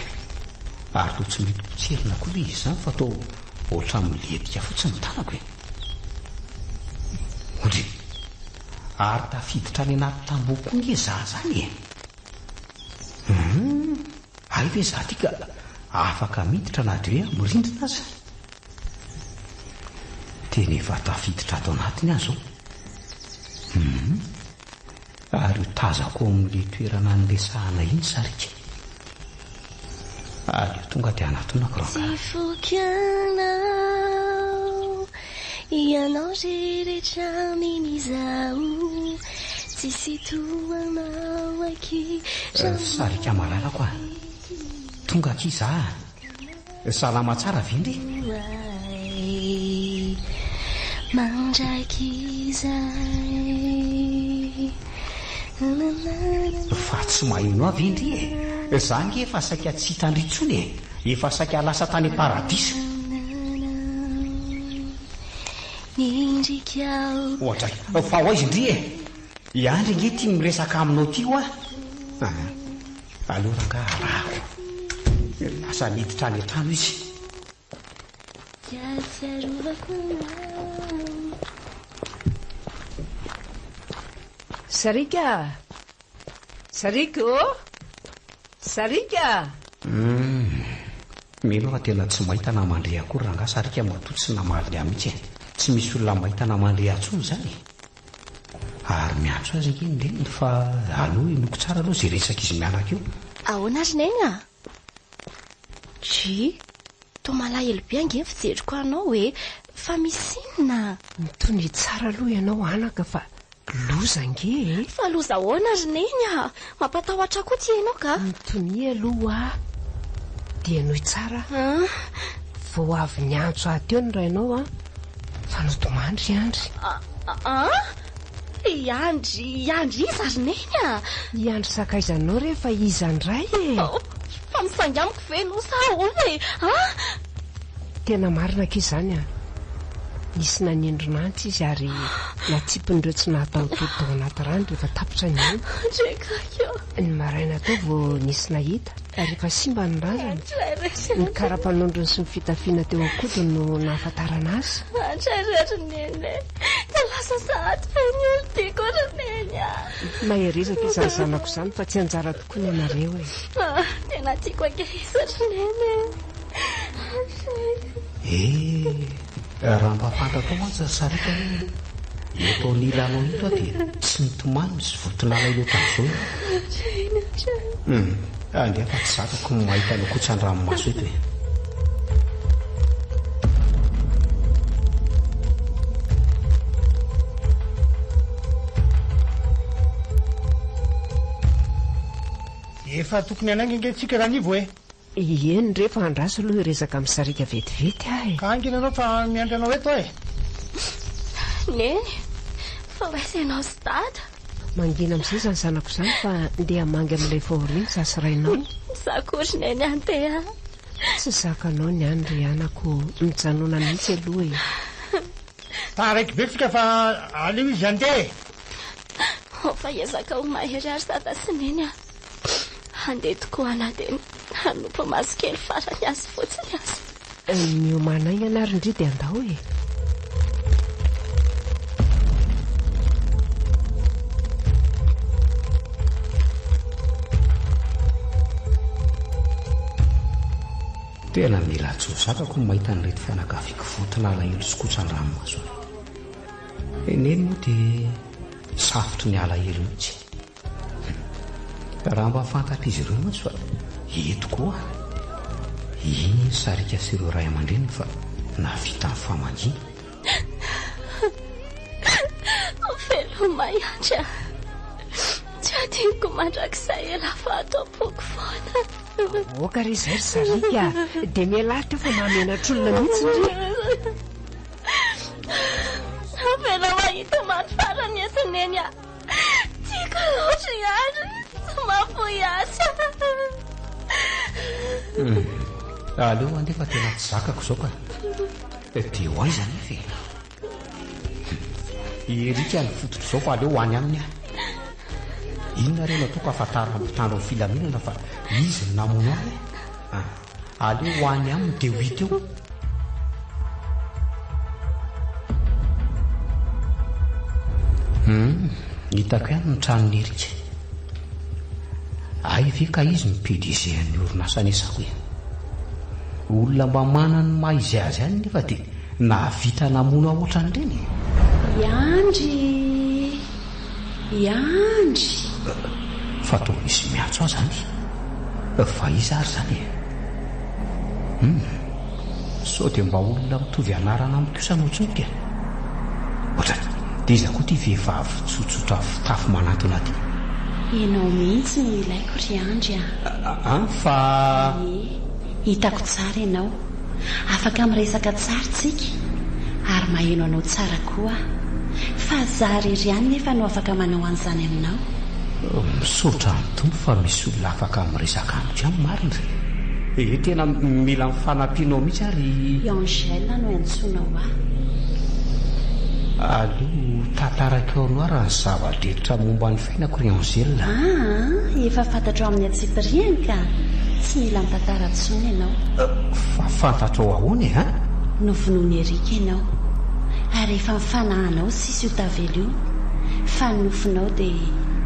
B: ary to tsy mety potserina koa le izy zany fa tao ohatra miletika fotsiny ny tanako ondry ary tafiditra any anaty tamboho koa nge za zany ay ve za tika afaka miditra na de hoe mirindrina aza tena efa tafiditra ato anatiny azy zao ary ho tazako amin'le toerana nylesahana iny sarika ary io tonga dia anatonako
C: tsy fokianao ianao rehetra minizao tsy situanao aky
B: sarika malalako tonga akiza salama tsara vindry
C: mandrakizay
B: fa tsy maheno avy indry zany efa saika tsy hitandritsony efa saika lasa tany paradisa
C: indrikao
B: ohatra fa ho aizy indry iandry nge tia miresaka aminao ty ho aloha ranga rako lasa niditra any an-trano izy
E: Sarika
B: mino fa tena tsy mahita namandre akory ranga sarika matoto sy namaly amitsy tsy misy olona mahita namandre atsony zany ary miantso azy nge nireny fa aloha inoko tsara aloha zay resaka izy mianaka io
C: ahoana azy neny tsy to malahelo be ange fijeriko anao hoe fa misy inona
E: mitony tsara aloha ianao anaka fa loza nge
C: fa loza ahoana azy neny mampatahotra koa ty ianao ka
E: mitony aloha dia nohy tsara vao avy niantso ahteo ny rainao fa notomandry
C: iandry iza azy neny
E: iandry sakaizanao rehefa izandray
C: fa misangamiko ve no sa olona
E: tena marina k izany nisy nanendronantsy izy ary natsipin'ireo tsy natao toditao anaty rano rehefa tapitra ny eny ny maraina tao vao nisy nahita ary efa simba ny razana ny karapanondrony sy ny fitafiana teo akodiny no nahafantarana azy. Maherezaka izany zanako izany fa tsy anjara tokoa ny anareo e.
C: Tena tiako ankehisatra neny.
B: Raha mba fantako mantsy sarika eto nilanao ito dia tsy mitomany sy votonala ilo tamin'izao. Andeha fa tsy zakako ny mahita ny kotsan-dranomaso eto e.
D: Efa tokony anainga ntsika raha nivo e.
E: Eny rehefa andraso aloha irezaka amin'ny sarika vetivety ahy.
D: Ka anginanao fa miandry anao eto e.
C: Neny, fa oesa ianao sy dada.
E: Mangina amin'izay izany zanako izany fa ndeha hamangy amin'ilay faoriana sasirainao.
C: Sakory neny anteha.
E: Tsy zakanao ny andry anako mijanona mihitsy aloha e.
D: Taraiky betsika fa aleo izy andeha.
C: Fa ezaka ho mahery ary dada sy neny a. Andeha tokoa ana dia hanompo maso kely farany azy fotsiny azy.
E: Miomanaingana ary indri dia andao e.
B: Tena mila tsosakako ny mahita an'ireto fianakaviako fotina alahelo sy kotsan-dranomaso. Eneny moa dia safotra ny alahelo mihitsy. Raha mba fantatra izy ireo mantsy fa eto koa iny sarika sy ireo ray aman-dreny fa navita ny famangiana.
C: Velomaiatra, tsy adiniko mandrakizay ela fa ataopoko foana.
E: Oka ry izay ry sarika dia mialaritra fa mamenatr'olona mihitsy ndry.
C: Avela mahita maty farany eto neny a. Tiako loatra ihany. Mafoiasa.
B: Aleo andefa tena tsy zakako izao ka. Dia ho aiza nefa e. Erika ny fototro izao fa aleo ho any aminy aho. Inona reo nataoko ahafantarana mpitandro ny filaminana fa izy ny namono ahy. Aleo ho any aminy dia ho hita eo. Hitako ihany ny tranony Erika. Ay ve ka izy mipedy izay ny orinasa anesako e. Olona mba manana ny maha izay azy ihany nefa dia nahavita namono ohatran'ireny.
G: Iandry
B: fa toa misy miatso aho zany. Fa iza ary zany e. Sao dia mba olona mitovy anarana amin'ny kosa notsonika. Ohatra dia iza koa ty vehivavy tsotsotra fitafy manatona ty.
G: Ianao mihitsy no ilaiko ry Andry
B: fa
G: hitako tsara ianao, afaka miresaka tsara tsika ary maheno anao tsara koa. Fa zary ry ihany nefa no afaka manao an'izany aminao.
B: Misaotra ny tompo fa misy olona afaka miresaka amiko ihany marina. Tena mila mifanampianao mihitsy ary.
G: Angèle no antsoinao ahy.
B: Aleo tantaraka eo anoara ny zava-detritra momba ny fiainako ry Angèle.
G: Efa fantatro amin'ny atsipiriany ka tsy mila mitantara intsony ianao.
B: Fa fantatro ahoana e?
G: Novonoiny Erika ianao ary efa mifanahanao sisy ho tavelo io fa nofinao dia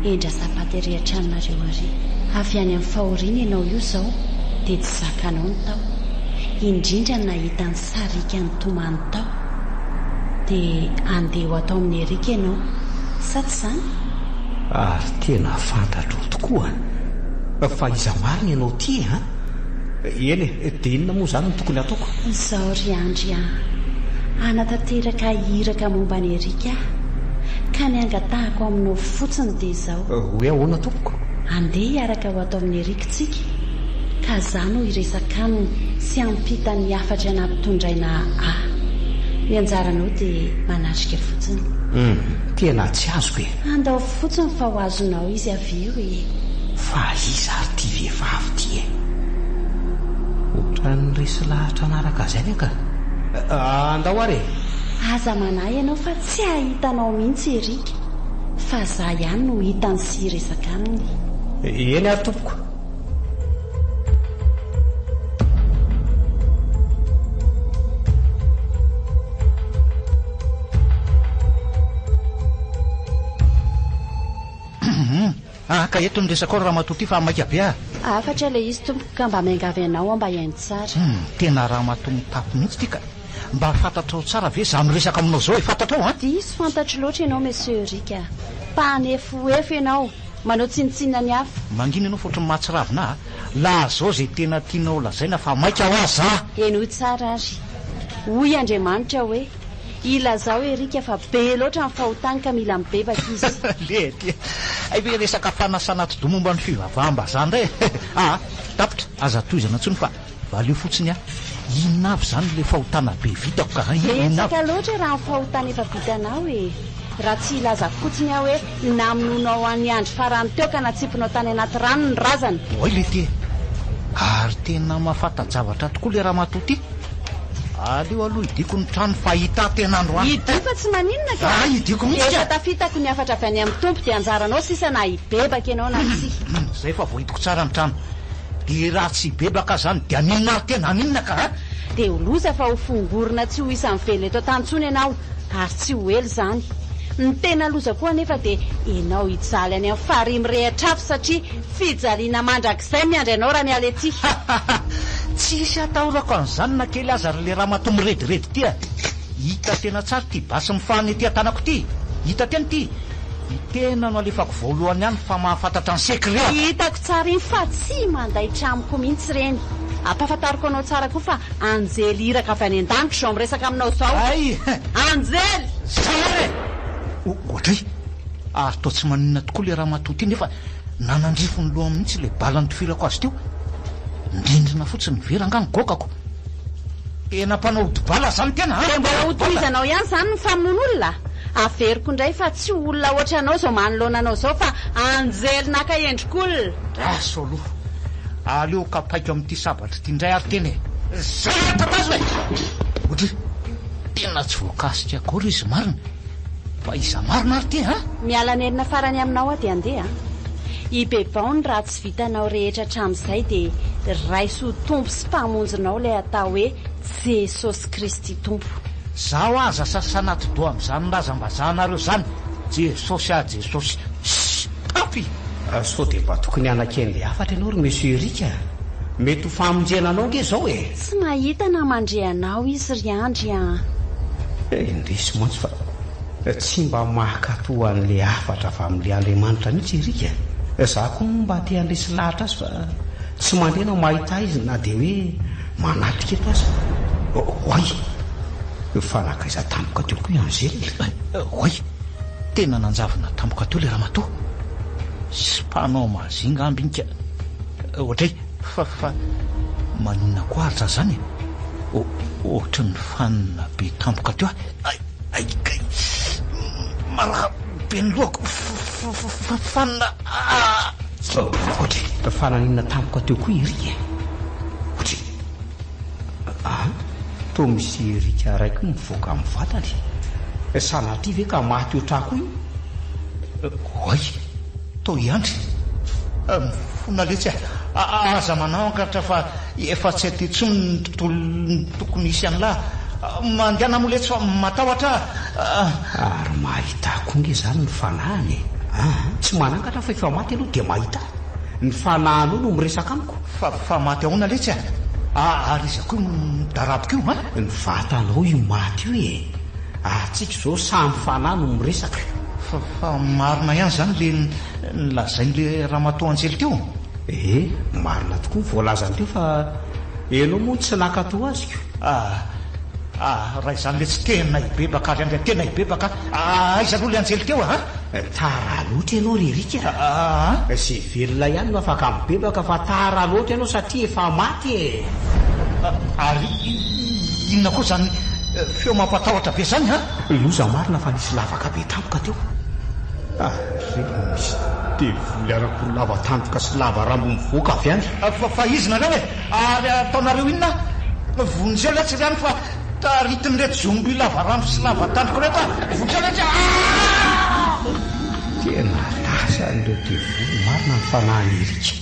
G: endra sapaty ery an-tranonareo ary. Avy any amin'ny fahoriana ianao io izao dia tsy zakanao ny tao, indrindra nahita ny sarika ny tomany tao dia andeha ho atao amin'ny Erika ianao, sa tsy izany?
B: Ary tena fantatro tokoa. Fa iza marina ianao ty eny e, dia inona moa izany no tokony ataoko?
G: Izao ry Andry anatanteraka hiraka momba ny Erika ka ny angatahako aminao fotsiny dia izao.
B: Hoe ahoana tompoko?
G: Andeha hiaraka ho atao amin'ny Erika tsika ka izany ho hiresaka aminy sy ampita ny afatra nampitondraina ny anjaranao dia manatrika fotsiny.
B: Tena tsy azoko e.
G: Andao fotsiny fa ho azonao izy avy eo e.
B: Fa iza ary ty vehivavy ty e. Ohatra ny resy lahatra anaraka zany ka. Andao ary
G: aza manahy ianao fa tsy hahitanao mihitsy erika fa za ihany no hitany sy resaka aminy.
B: Eny ary tompoko.
F: Ka eto nyresaka ao raha matoty fa maika be a.
G: Afatra le izy tompoko ka mba miangavy anao mba hainy tsara.
F: Tena raha matomitapo mihitsy ty ka mba fantatrao tsara ve za miresaka aminao zao fantatrao a?
G: Diso fantatro loatra ianao monsieur Rika. Panefoefo ianao manao tsinitsinina ny hafa.
F: Mangina ianao fotriny mahatsiravina laha zao zay tena tianao lazaina fa maika ho aza.
G: Eno tsara ary hoy Andriamanitra hoe ilazao Erika fa be loatra ny fahotany ka mila mibebaka izy.
F: Lety ay ve resaka fanasana atodo momba ny fivavaham-bazany ndray. Tapitra aza toizana ntsony fa valio fotsiny a inona avy zany le fahotana be vitako ka
G: esaka loatra raha ny fahotana efa vitanao raha tsy ilaza fotsiny aho hoe naminonao any andro farany teo ka natsipinao tany anaty rano ny razana.
F: Oy lety ary tena mahafantajavatra tokoa le raha matoty. Aleo aloha idiko ny trano fahita tena andro any.
G: Idiko fa tsy maninona ka.
F: Idiko mihitsy.
G: Efa tafitako ny afatra avy any amin'ny tompo dia anjaranao sisa na hibebaka ianao na tsy.
F: Zay fa voahitako tsara ny trano. Dia raha tsy bebaka zany dia aninona ary tena aninona ka.
G: Dia ho loza fa ho fongorina tsy ho isan'ny velo eto an-tantsony ianao ary tsy ho elo zany. Ny tena loza koa nefa dia ianao hijaly any amin'ny farimy rehetra afo satria fijaliana mandrakizay miandry anao raha ny alety.
F: Tsisy atahorako an'izany na kely aza le raha matomirediredy ty a. Hita tena tsara ty basy mifahany ty atanako ty. Hita tena ty. Tena no alefako voalohany ihany fa mahafantatra ny sekret.
G: Hitako tsara iny fa tsy mandaitra amiko mihitsy reny. Ampahafantariko anao tsara koa fa Anjely iraka avy any an-danitro zao miresaka aminao zao.
F: Ay!
G: Anjely!
F: Sare! Ohatray ary tao tsy maninona tokoa le raha matoty nefa nanandrifo ny loha mihitsy le balany tofirako azy teo. Ndrindrina fotsiny veranga ny gokako. Tena mpanao odibala zany tena.
G: Dia mbola hotohizanao ihany zany ny famon'olona. Averiko indray fa tsy olona ohatry anao zao manoloana anao zao fa Anjely naka endrik'olona.
F: Raso aloha. Aleo kapaiko amin'ity sabatra ty indray ary teny. Zay tatazo e. Ohatry tena tsy voakasika akory izy marina. Fa iza marina ary ty ha?
G: Miala nelina farany aminao dia andeha. Ibebaony raha tsy vitanao rehetra hatramin'izay dia raiso tompo sy mpamonjinao ilay atao hoe Jesosy Kristy tompo.
F: Zaho aza sasanaty do amin'izany razam-bazanareo zany. Jesosy Jesosy. Tapy.
B: Sao dia mba tokony anankendry afatra ianao ry monsieur Rika. Mety ho famonjenanao nge zao e.
G: Tsy mahita na mandreanao izy ry andry a.
B: Indrisy mantsy fa tsy mba mahakatoa an'le afatra avy amin'le Andriamanitra mihitsy Rika. Za koa mba te handresy lahatra azy fa tsy mandena mahita izy na dia hoe manatika eto azy. Oay fanakaiza tampoka teo koa Anjely.
F: Oay tena nanjavina tampoka teo le raha matoa. Sy mpanao mazinga ambinika. Ohatray fa maninona koa aritra zany e. Ohatra ny fanina be tampoka teo. Ay mara be ny lohako. Fanina
B: ohatry fananina tampoka teo koa Erika. Ohatry to misy Erika raiky mivoaka amin'ny vatany. Sanatria ve ka maty oatrako io?
F: Oay to iandry fona letsy aza manao ankatra fa efa tsy aty tsony ny tontolo tokony isy an'lahy mandehana moletsy fa matahotra.
B: Ary mahita koa nge zany ny fanahany. Tsy manangatra fa efa maty aloha dia mahita ny fanahany io no miresaka amiko.
F: Fa maty ahoana letsy ary izy koa midarabika io
B: ny vatanao io maty io e. Atsika zao samy fanahy no miresaka.
F: Fa marina ihany zany le nlazain'le raha matoa Anjely teo.
B: Marina tokoa voalazany teo fa enao moa tsy nakatoa aziko.
F: Raha izany le tsy tena hibebaka ary andray tena hibebaka aiza aloha le Anjely teo
B: tara loatra ianao Rerika. Sy velona ihany no afaka mibebaka fa tara loatra ianao satria efa maty e.
F: Ary inona koa zany feo mampatahotra be zany
B: loza marina fa nisy lavaka be tampoka teo. Misy devoly lava tampoka sy lava rambo mivoaka avy any.
F: Fa izy nareo e ary ataonareo inona vonjeo le tsy riany fa taritiny reto zomby lavarano sy lavataniko reto votranatsy tena lasa an'ireo devoly marina ny fanahany erika.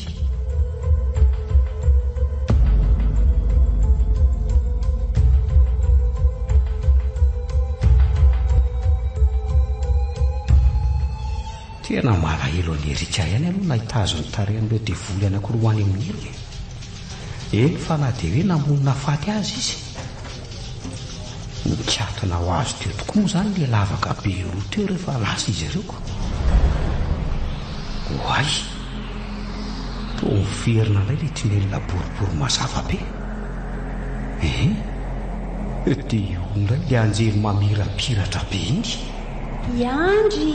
F: tena malahelo any erika ihany aloha nahitazo ny tarehan'ireo devoly anankiroany amin'ny erika. eny fa na dia hoe namonina faty azy izy nikatona ho azo teo tokoa moa izany le lavaka be ro teo rehefa lasa izy ireoko. hoay to miverina ilay le tinelina boribory mazava be. dia ondray le anjely mamirapiratra be iny.
G: Iandry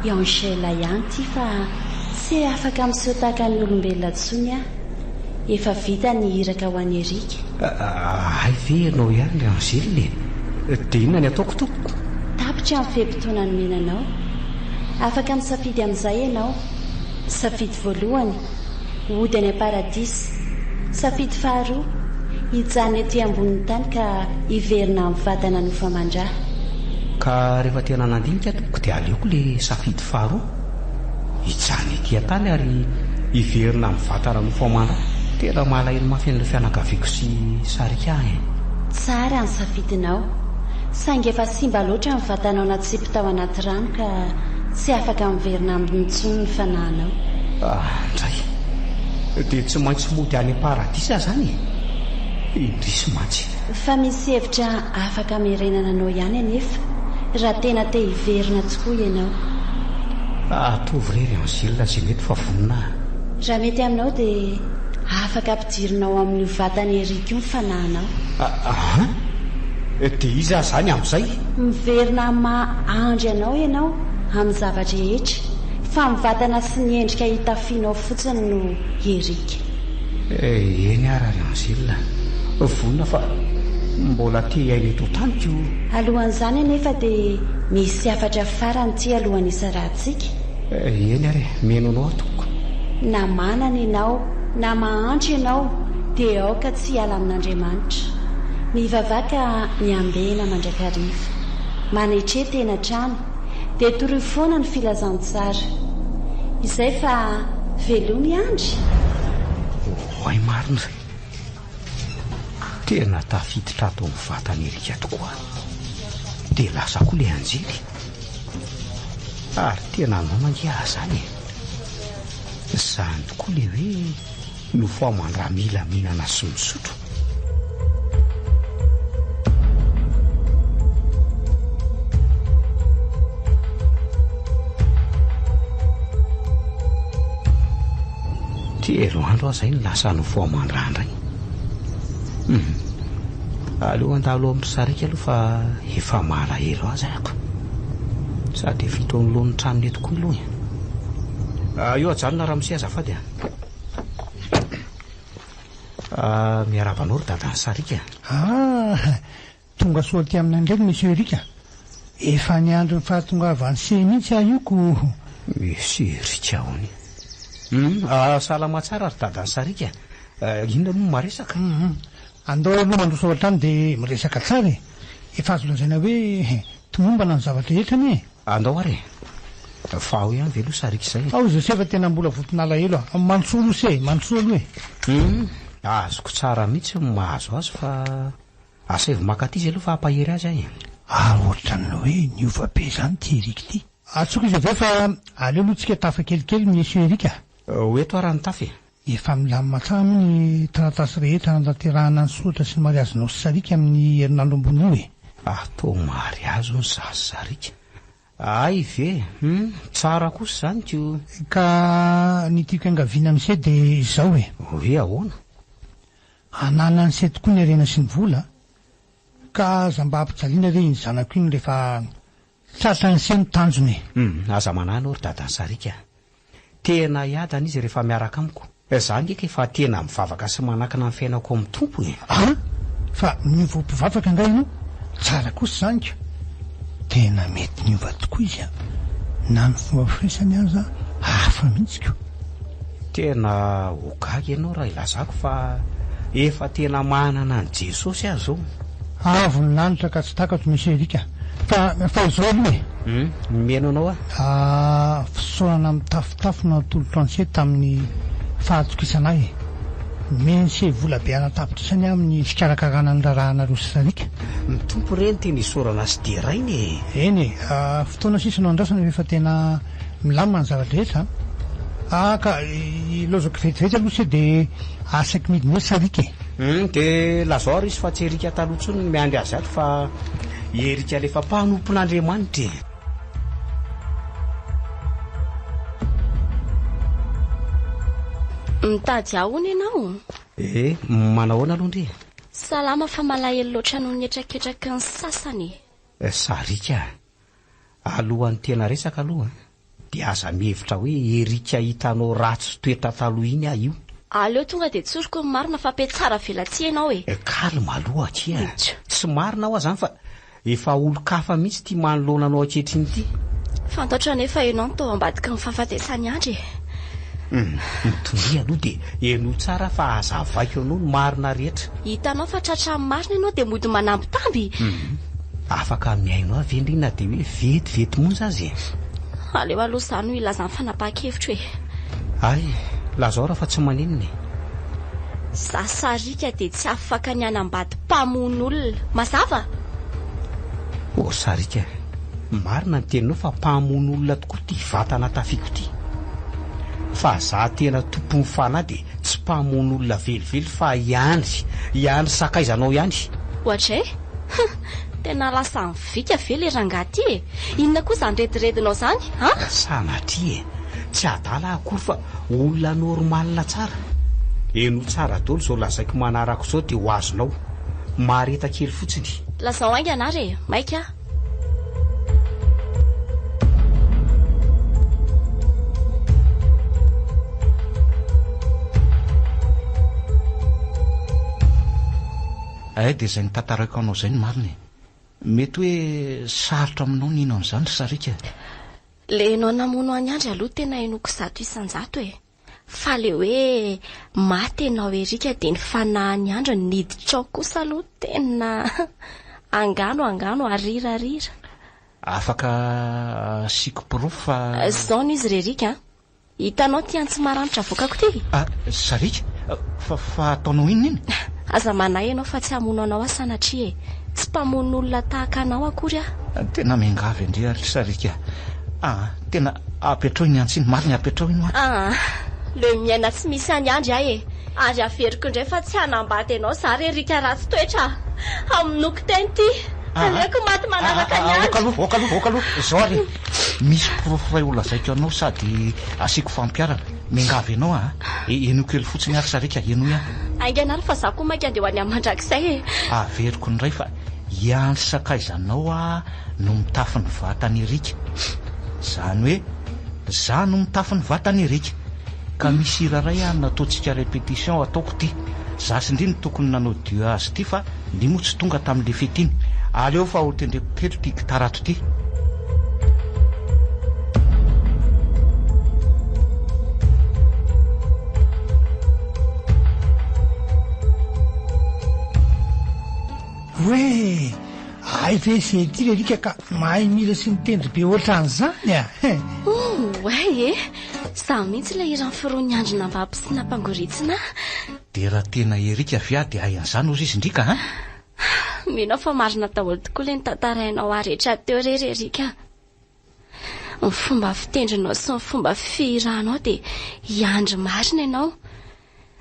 G: Angela ihany ty fa tsy afaka misotaka ny olombelona tsony a. Efa vita ny hiraka ho any erika.
B: Ay ve ianao ihany le Angely dia inona ny ataoko tompoko?
G: Tapitra amin'ny fehim-potoana ny menanao. Afaka misafidy amin'izay ianao. Safidy voalohany ody any paradisy. Safidy faharoa hijanona ety ambonin'ny tany ka hiverina amin'ny vatana ny famandraha.
B: Ka rehefa tena nandinika tompoko dia aleoko le safidy faharoa hijanona ety an-tany ary hiverina amin'ny vatana ny famandraha. Tena malahelo mafy an'ilay fianakaviako sy sarika ahy.
G: Tsara ny safidinao. Saingy efa simba loatra ny vatanao na tsipy tao anaty rano ka tsy afaka miverina amin'ny tsony ny fanahinao.
B: Ndray dia tsy maintsy mody any paradisa zany indrisy mantsy.
G: Fa misy hevitra afaka merenana anao ihany anefa raha tena te hiverina tokoa ianao.
B: Atovy rery Angely zay mety fa vonina.
G: Raha mety aminao dia afaka ampidirinao amin'ny vatany erika io ny fanahinao.
B: Dia iza zany amin'izay?
G: Miverina mahandry anao ianao amin'ny zavatra rehetra fa mivatana sy ny endrika hitafianao fotsiny no erika.
B: Eny arary Angely vonina fa mbola te hainy eto taniko.
G: Alohan'izany anefa dia misy afatra farany ty alohan'ny isa rahantsika.
B: Eny ary meno anao atoko.
G: Na manana ianao na mahantra ianao dia aoka tsy hiala amin'Andriamanitra. Mivavaka miambena mandrakariva manetrety eny an-trano dia toroy foana ny filazantsara. Izay fa velony Andry.
B: Hoay marina izay. Tena tafiditra ato amin'ny vatany erika tokoa. Dia lasa koa le Angely. Ary tena nomangia zany. Izany tokoa le hoe no famandra mila mihinana sy misotro. Telo andro aho izay no lasa no famandra ndray. Aleo andalo amin'ny sarika aloha fa efa malahelo azy ako. Sady fito ny lohan'ny tranony eto koa aloha. Io ajanona raha misy azafady miarabanao ry dadan'ny sarika.
D: Tonga soa ty aminay ndraiky monsieur Erika. Efa ny andro ny fahatongavany se mihitsy ahiko.
B: Misy Erika hony. Salama tsara ry dadan'ny sarika. Inona moa maresaka?
D: Andao aloha mandroso ao an-trano dia miresaka tsara e. Efa azo lazaina hoe tomombana ny zavatra entrany e.
B: Andao ary fa ao ihany velo sarika izay.
D: Ao izay sefa tena mbola votonalahelo aho. Manontsoa se manontsoa aloha e.
B: Azoko tsara mihitsy mahazo azy fa asaivo makaty izy aloha fa hampahery azy ahy.
D: Ohatran'ny hoe niova be zany ty Erika ty. Atsoka izy avy fa aleo aloha tsika tafa kelikely monsieur Erika.
B: Hoeto arany tafy.
D: Efa milamina tsara ny taratasy rehetra nantanterahana ny soratra sy ny mariazinao sy sarika amin'ny herinandro ambony io e.
B: Atao mariazo ny zazy sarika. Ay ve tsara kosa zany ko.
D: Ka ny tiako angaviana amin'izay dia izao e.
B: Hoe ahoana?
D: Anana ny se tokoa ny arena sy ny vola ka aza mba hampijaliana re ny zanako iny rehefa tsatrany se ny tanjony.
B: Aza manano ry dadan'ny sarika. Tena iadana izy rehefa miaraka amiko. Izany eka efa tena mivavaka sy manakana ny fiainako amin'ny tompo e.
D: Fa mivoampivavaka nga ianao? Tsara kosa zany ko. Tena mety niova tokoa izy na ny fomba firesany aza hafa mihitsy ko.
B: Tena hogaga ianao raha ilazako fa efa tena manana ny Jesosy azy zao.
D: Voninanitra ka tsy takatro misy erika fa zao aloha
B: meno anao
D: fisaorana mitafitafo natolotra anse tamin'ny fahatokisanahy mensy vola be anatapitrisany amin'ny fikarakarana ny rarahana roa sy sarika
B: mitompo reny tena isorana sy de rainy
D: eny fotoana sisa no andrasana rehefa tena milamina ny zavatra rehetra ka lozako vetivety aloha sy de asaky midiny hoe sarika
B: de lazao izy fa tsy erika talohatsony ny miandry azy ato fa erika lefa mpanompon'Andriamanitra
C: mitady ahony ianao
B: manahoana aloha ndre
C: salama fa malahelo loatra noho ny etraketraky ny sasany
B: sarika alohan'ny tena resaka aloha dia aza mihevitra hoe erika hitanao ratsy toetra taloha iny io
C: aleo tonga de tsoroko ny marina fa pe tsara velatsia ianao
B: kalma aloha atsia tsy marina ao zany fa efa olo-kafa mihitsy tia manoloana anao ankehitriny ity
C: fantaotra nefa ianao no tao ambadika ny fahafatesany andry
B: mitondry aloha de eno tsara fa azavaiko anao ny marina rehetra
C: hitanao fa tratra ny marina ianao de mody manamby tamby
B: afaka miainao avendrina de hoe vetivety monja azy
C: aleo aloha zany ho ilazany fanapa-kevitra hoe
B: ay lazao raha fa tsy maninony
C: Sarika de tsy afaka ny anambady mpamon'olona mazava
B: Sarika marina ny teninao fa mpamon'olona tokoa ty vatana tafiko ty fa za tena tompony fanahy de tsy mpamon'olona velively fa ihany sakaizanao ihany
C: ohatra tena lasa mivika ve le rangahy inona koa zany rediredinao zany
B: sanatria tsy adala akory fa olona normalina tsara eno tsara dolo zao lazaiko manarako zao de ho azonao mareta kely fotsiny
C: lazao ainga anare maika
F: de zay nitantarako anao zay ny mariny mety hoe sarotra aminao nino an'izany Sarika
C: le anao namono any andry aloha tena enoko zato isan-jato fa le hoe maty anao Erika de ny fanahany andro niditrao kosa aloha tena angano arira
F: afaka sikoprofo fa
C: zao no izy Erika hitanao ty antsy maranitra vokako ty
F: Sarika fa ataonao iny
C: aza manay anao fa tsy hamono anao sanatria tsy mpamon'olona tahaka anao akory
F: tena mengavy andrea Sarika tena apetrao iny antsiny mariny apetrao iny
C: le miaina tsy misy any andry ary averiko indray fa tsy hanambady anao zary Erika ratsy toetra aminoko teny ty aleko maty manaraka ny andry
F: okaloha zao ary misy profo ray olazaiko anao sady asiko fampiarana mengavy anao eno kely fotsiny ary Sarika eno
C: ainganary fa za koa mainka andeho any amin'ny mandrakizay
F: averiko ny ray fa iandry sakaizanao no mitafy ny vatany Erika zany hoe za no mitafy ny vatany Erika ka misy iraray nataontsika répétition ataoko ty za sy ndriny tokony nanao dio azy ty fa ny moa tsy tonga tamin'le fety iny aleo fa hotendreko kely ty gitarato ty
D: hoe ay ve sy ty Erika ka mahay mila sy nitendry be ohatran'izany
C: za mihitsy le iran'ny firoany andro nambapy sy nampangoritsina
F: de raha tena Erika avia de hay an'izany ozy izy ndrika
C: menao fa marina daholo tokoa le nitantarainao arehetra teo rery Erika ny fomba fitendrinao sy ny fomba firanao de iandry marina ianao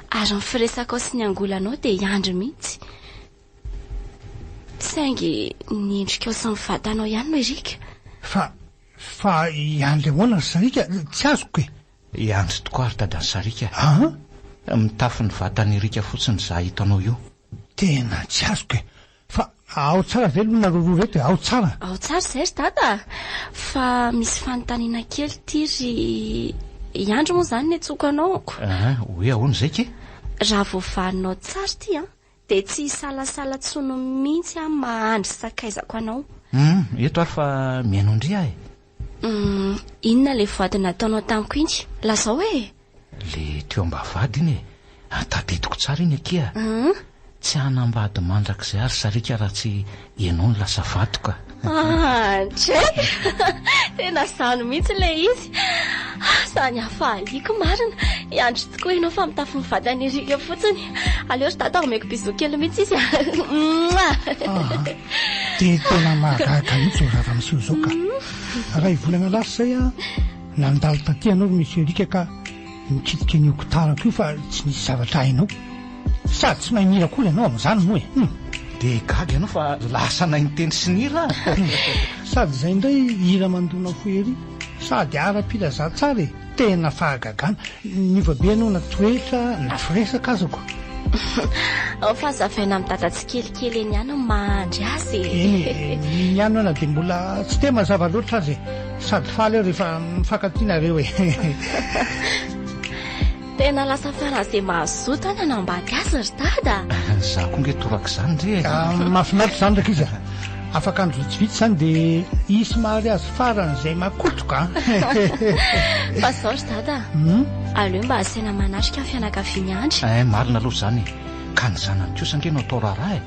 C: ary ny firesakao sy ny angolanao de iandry mihitsy saingy niendrikao sy ny vatanao ihany no Erika
D: fa iandry ahoana Sarika tsy azoko
F: iandry tokoa ary dadan'ny Sarika mitafy ny vatany Erika fotsiny za hitanao io
D: tena tsy azoko fa ao tsara ve lo naroroa reto ao tsara
C: zay ry dada fa misy fanontaniana kely ty ry iandry moa zany ny atsoko anaoko
F: hoe ahoana zay ke
C: raha voavaninao tsara ty de tsy salasala tsono mihitsy mahandry sakaizako anao
F: eto ary fa miainao ndry
C: inona le vady nataonao tamiko iny lazao
F: le teo ambavady iny tadidiko tsara iny akia tsy hanambady mandrakizay ary sarika raha tsy ianao ny lasa vadoka.
C: Andray tena zany mihitsy le izy. Sany hafahaliko marina iandry tokoa ianao fa mitafy mivady anirika fotsiny. Aleo ry dada omeko biso kely mihitsy izy.
D: Dia tena mahagaga mihitsy raha miseho izao ka raha hivolana lasa izay nandalo taty ianao ry misy erika ka mikitika ny okotarako io fa tsy nisy zavatra hainao sady tsy mahay mira koa ianao amin'izany moa e.
F: Dia gaga ianao fa lasa nainteny sinira.
D: Sady izay indray hira mandona foery sady ara-pilaza tsara e. Tena fahagagana nivabe ianao na toetra na firesaka azako.
C: Fa zavaina amin'ny dada tsy kelikely eny ihany mandry azy.
D: Eny ihany ana dia mbola tsy te mazava loatra azy sady faly eo rehefa mifankatinareo e.
C: Tena lasa faran'izay mahazoto any anambady azy ry dada.
F: Za koa nge toraka izany re.
D: Mahafinaritra izany ndraika izy afaka andro vitsivitsy izany dia isy mahary azy faran'izay makotoka.
C: Fa zao ry dada aleo mba asaina manatrika ny fianakaviany andry.
F: Marina aloha izany ka ny zanany kosa nge no atao raharaha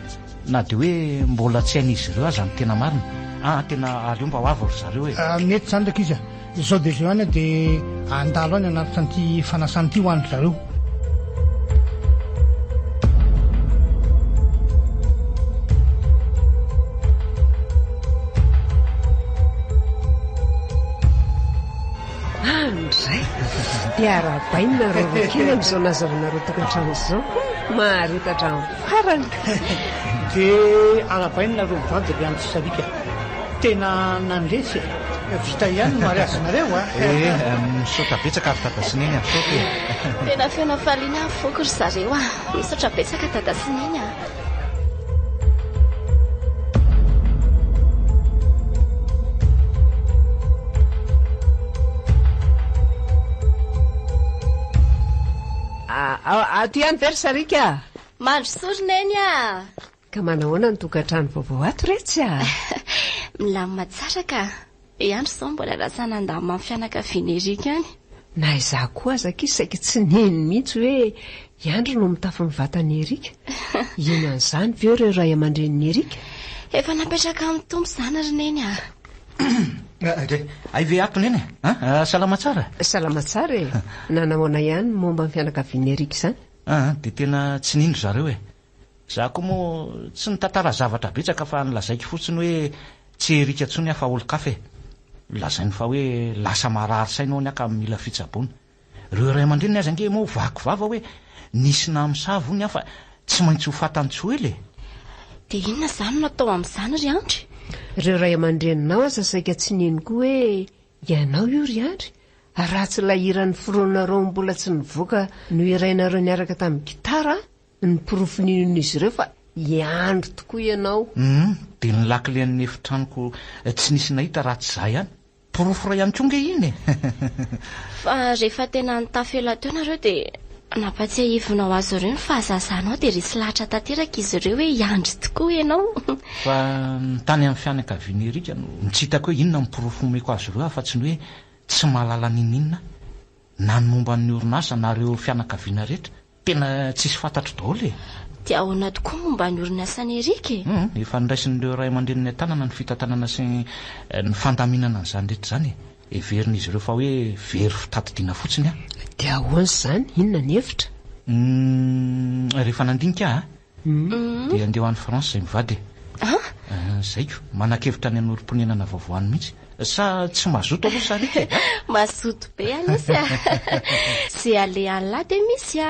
F: na dia hoe mbola tsy hain'izy ireo aza ny tena marina. Tena aleo mba ho avy ry zareo e.
D: Mety izany ndraika izy izao dia izao any dia andalo any anaty an'ity fanasana ity ho andry zareo.
E: Andray dia arabaina reo kely amin'izao nazavana tokantrano izao maharitatra amin'ny farany.
D: Dia arabaina reo mivady dia amin'ny tsisarika tena nandresy vita ihany mariazinareo
F: misaotra betsaka ary dada sineny amin'izao te.
C: Tena feona faliana foko ry zareo misaotra betsaka dada sineny
E: ato ihany very sarika
C: mandry sorineny
E: ka manahoana ny tokantrano vaovao ato retsy
C: milamina tsara ka iandro izao mbola lasa nandamina amin'ny fianakaviana erika any.
E: Na izaho koa azaka izy saika tsy neny mihitsy hoe iandro no mitafy mivatany erika. Inan'izany ve ireo ray aman-dreniny erika?
C: Efa napetraka amin'ny tompo izany ry neny
F: Aive ato neny salama tsara.
E: Salama tsara e. Nanahoana ihany momba ny fianakaviana erika izany?
F: Dia tena tsy nindro zareo e. Za koa moa tsy nitantara zavatra betsaka fa nilazaiko fotsiny hoe tsy erika intsony afa olo-kafa e. Lazainy fa hoe lasa marary sainao ny aka mila fitsaboana. Reo ray aman-dreniny aza nge moa vaky vava hoe nisy namosavony afa tsy maintsy ho fatan-tsoely e.
C: Dia inona izany no atao amin'izany ry andry?
E: Ireo ray aman-dreninao aza saika tsy neny koa hoe ianao io ry andry raha tsy lahiran'ny fironareo mbola tsy nivoaka no irainareo niaraka tamin'ny gitara ny porofinin'izy ireo fa iandro tokoa ianao.
F: Dia ny lakilen'ny efitranoko tsy nisy nahita raha tsy za ihany porofo ray ihany koa nge iny e.
C: Fa rehefa tena nitafela teo nareo dia nampatsiahivonao azy ireo ny fahazazanao dia resy lahatra tanteraka izy ireo hoe iandry tokoa ianao.
F: Fa ny tany amin'ny fianakaviana erika no mitsitako hoe inona miporofo omeko azy ireo afa-tsy ny hoe tsy mahalala nininona na ny momba ny orinasa na reo fianakaviana rehetra tena tsisy fantatro daholo e.
C: Dia ahoana tokoa momba ny orinasany erika e.
F: Efa niraisin'ireo ray aman-dreniny tanana ny fitantanana sy ny fandaminana n'izany rehetra izany e. Everin'izy ireo fa hoe very fitadidiana fotsiny
E: Dia ahoana izany? Inona ny hevitra?
F: Rehefa nandinika dia andeha ho any France izay mivady zaiko manan-kevitra ny anorim-ponenana vaovoany mihitsy sa tsy mazoto aloha sarika e.
C: Mazoto be anisy sy alehan'lahy dia misy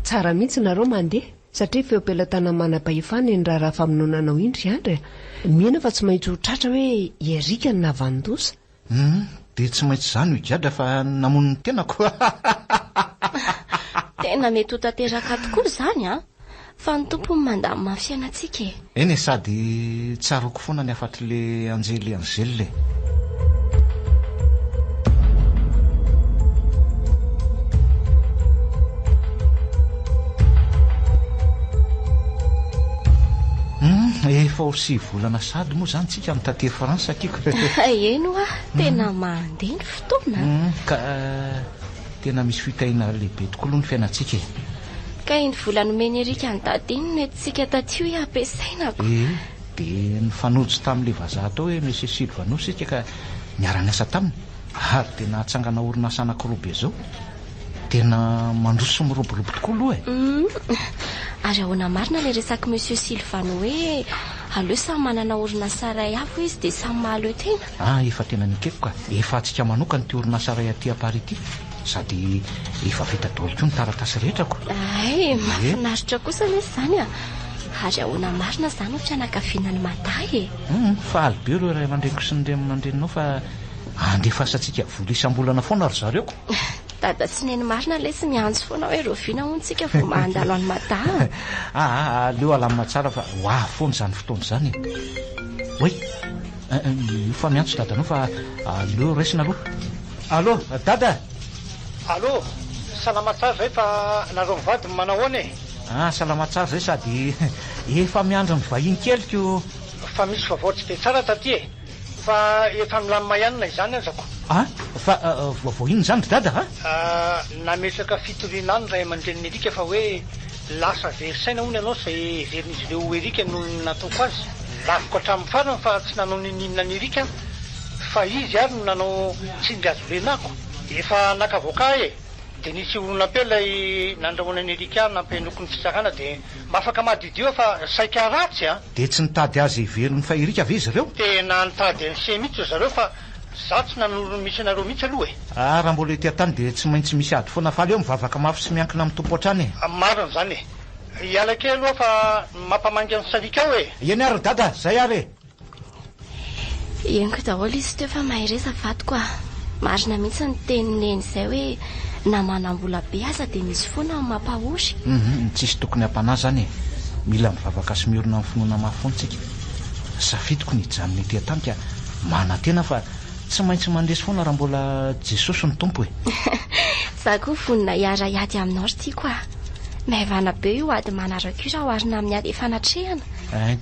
E: Tsara mihitsy nareo mandeha satria feom-pelatana manam-pahefana ny raha famononanao indry andry mihena fa tsy maintsy ho tratra hoe erika ny navandosa.
F: Dia tsy maintsy izany ho igadra fa namono ny tenako.
C: Tena mety ho tanteraka tokoa izany fa ny tompo mandamina fiainantsika e.
F: Eny e sady tsaroko foana ny afatry le anjely anzelile. Efa ho 6 volana sady moa izany tsika mitantery Fransa akiko.
C: Eno tena mandeha ny fotoana.
F: Ka tena misy fitahiana lehibe tokoa aloha ny fiainantsika.
C: Ka iny vola nomeny Erika ny dadiny no entintsika taty hoe ampiasainako.
F: Dia nifanojo tamin'ilay vazaha tao hoe Monsieur Sylvanus sika ka niara-niasa taminy. Ary tena atsangana orinasa anankiroa be zao. Tena mandroso miroborobo tokoa aloha
C: Ary ahoana marina ilay resaky Monsieur Sylvanus hoe aleo samy manana orinasa iray avy izy dia samy mahaleo tena.
F: Efa tena nikeko ka. Efa antsika manokana ty orinasa iray aty Paris ity. Sady efa vita daholo koa ny taratasy rehetrako.
C: Mahafinaritra kosa lesy zany a. Ary ahoana marina zany ohatra anakaviana ny maday
F: fa aly be ireo ray aman-dreniko sy ny ray aman-drenino fa andefasantsika vola isam-bolana foana ry zareo.
C: Dada sy neny marina lesy mianjo foana hoe roviana hontsika vao mandalo any mata.
F: Aleo alamina tsara fa hoah foana izany fotoana izany. Oe, fa miantso dadanao fa aleo raisina aloha. Allo, dada.
D: Allo, salama tsara zay fa nareo mivady manao ahoana e?
F: Salama tsara zay sady efa miandro ny vahiny keliko.
D: Fa misy vaovao tsy dia tsara taty e. Fa efa milamina ihanina izany azako.
F: Fa vaovao ino izany dada
D: nametraka fitoriana any ray aman-dreniny Erika fa hoe lasa verisaina hono ianao izay heverin'izy ireo Erika no nataoko azy. Laviko hatramin'ny farany fa tsy nanao nininona ny Erika fa izy ary no nanao tsingazo lenako. Efa nakavoaka e. Dia nisy olona-pe ilay nandrahoana ny Erika nampianoko ny fitsarana dia mafaka mahadidio fa saika ratsy
F: Dia tsy nitady azy heveriny fa Erika ve izy ireo?
D: Tena nitady an'se mihitsy zareo fa za tsy nanoro misy anareo mihitsy aloha e.
F: Raha mbola ety an-tany dia tsy maintsy misy ady foana fa aleo mivavaka mafy sy miankina amin'ny tompo hatrany e.
D: Marina izany e. Hiala kely aloha fa mampamangy ny sarika ao e.
F: Eny ary dada, zay ary.
C: Henoko daholo izy teo fa mahay reza vadiko marina mihitsy ny tenineny izay hoe na manam-bola be aza dia misy foana mampahory.
F: Tsisy tokony hampanahy zany e. Mila mivavaka sy miorina amin'ny finoana mafy foantsika. Safidiko ny hijanona ety an-tany ka manantena fa tsy maintsy mandresy foana raha mbola Jesosy ny tompo e.
C: Za koa vonina hiara hiady aminao ry tiako maivana be io ady manaraka io raha oharina amin'ny ady fanatrehana.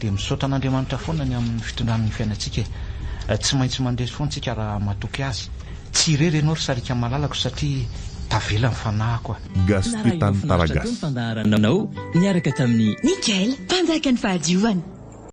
F: Dia misaotra an'Andriamanitra foana ny amin'ny fitondran'ny fiainantsika e. Tsy maintsy mandresy foantsika raha matoky azy. Tsy irery ianao ry sarika malalako satria tavela ny fanahako
A: Gasty Tantaragas.
H: Fandaharananao niaraka tamin'ny
I: Nickel, mpanjaka ny fahadiovana.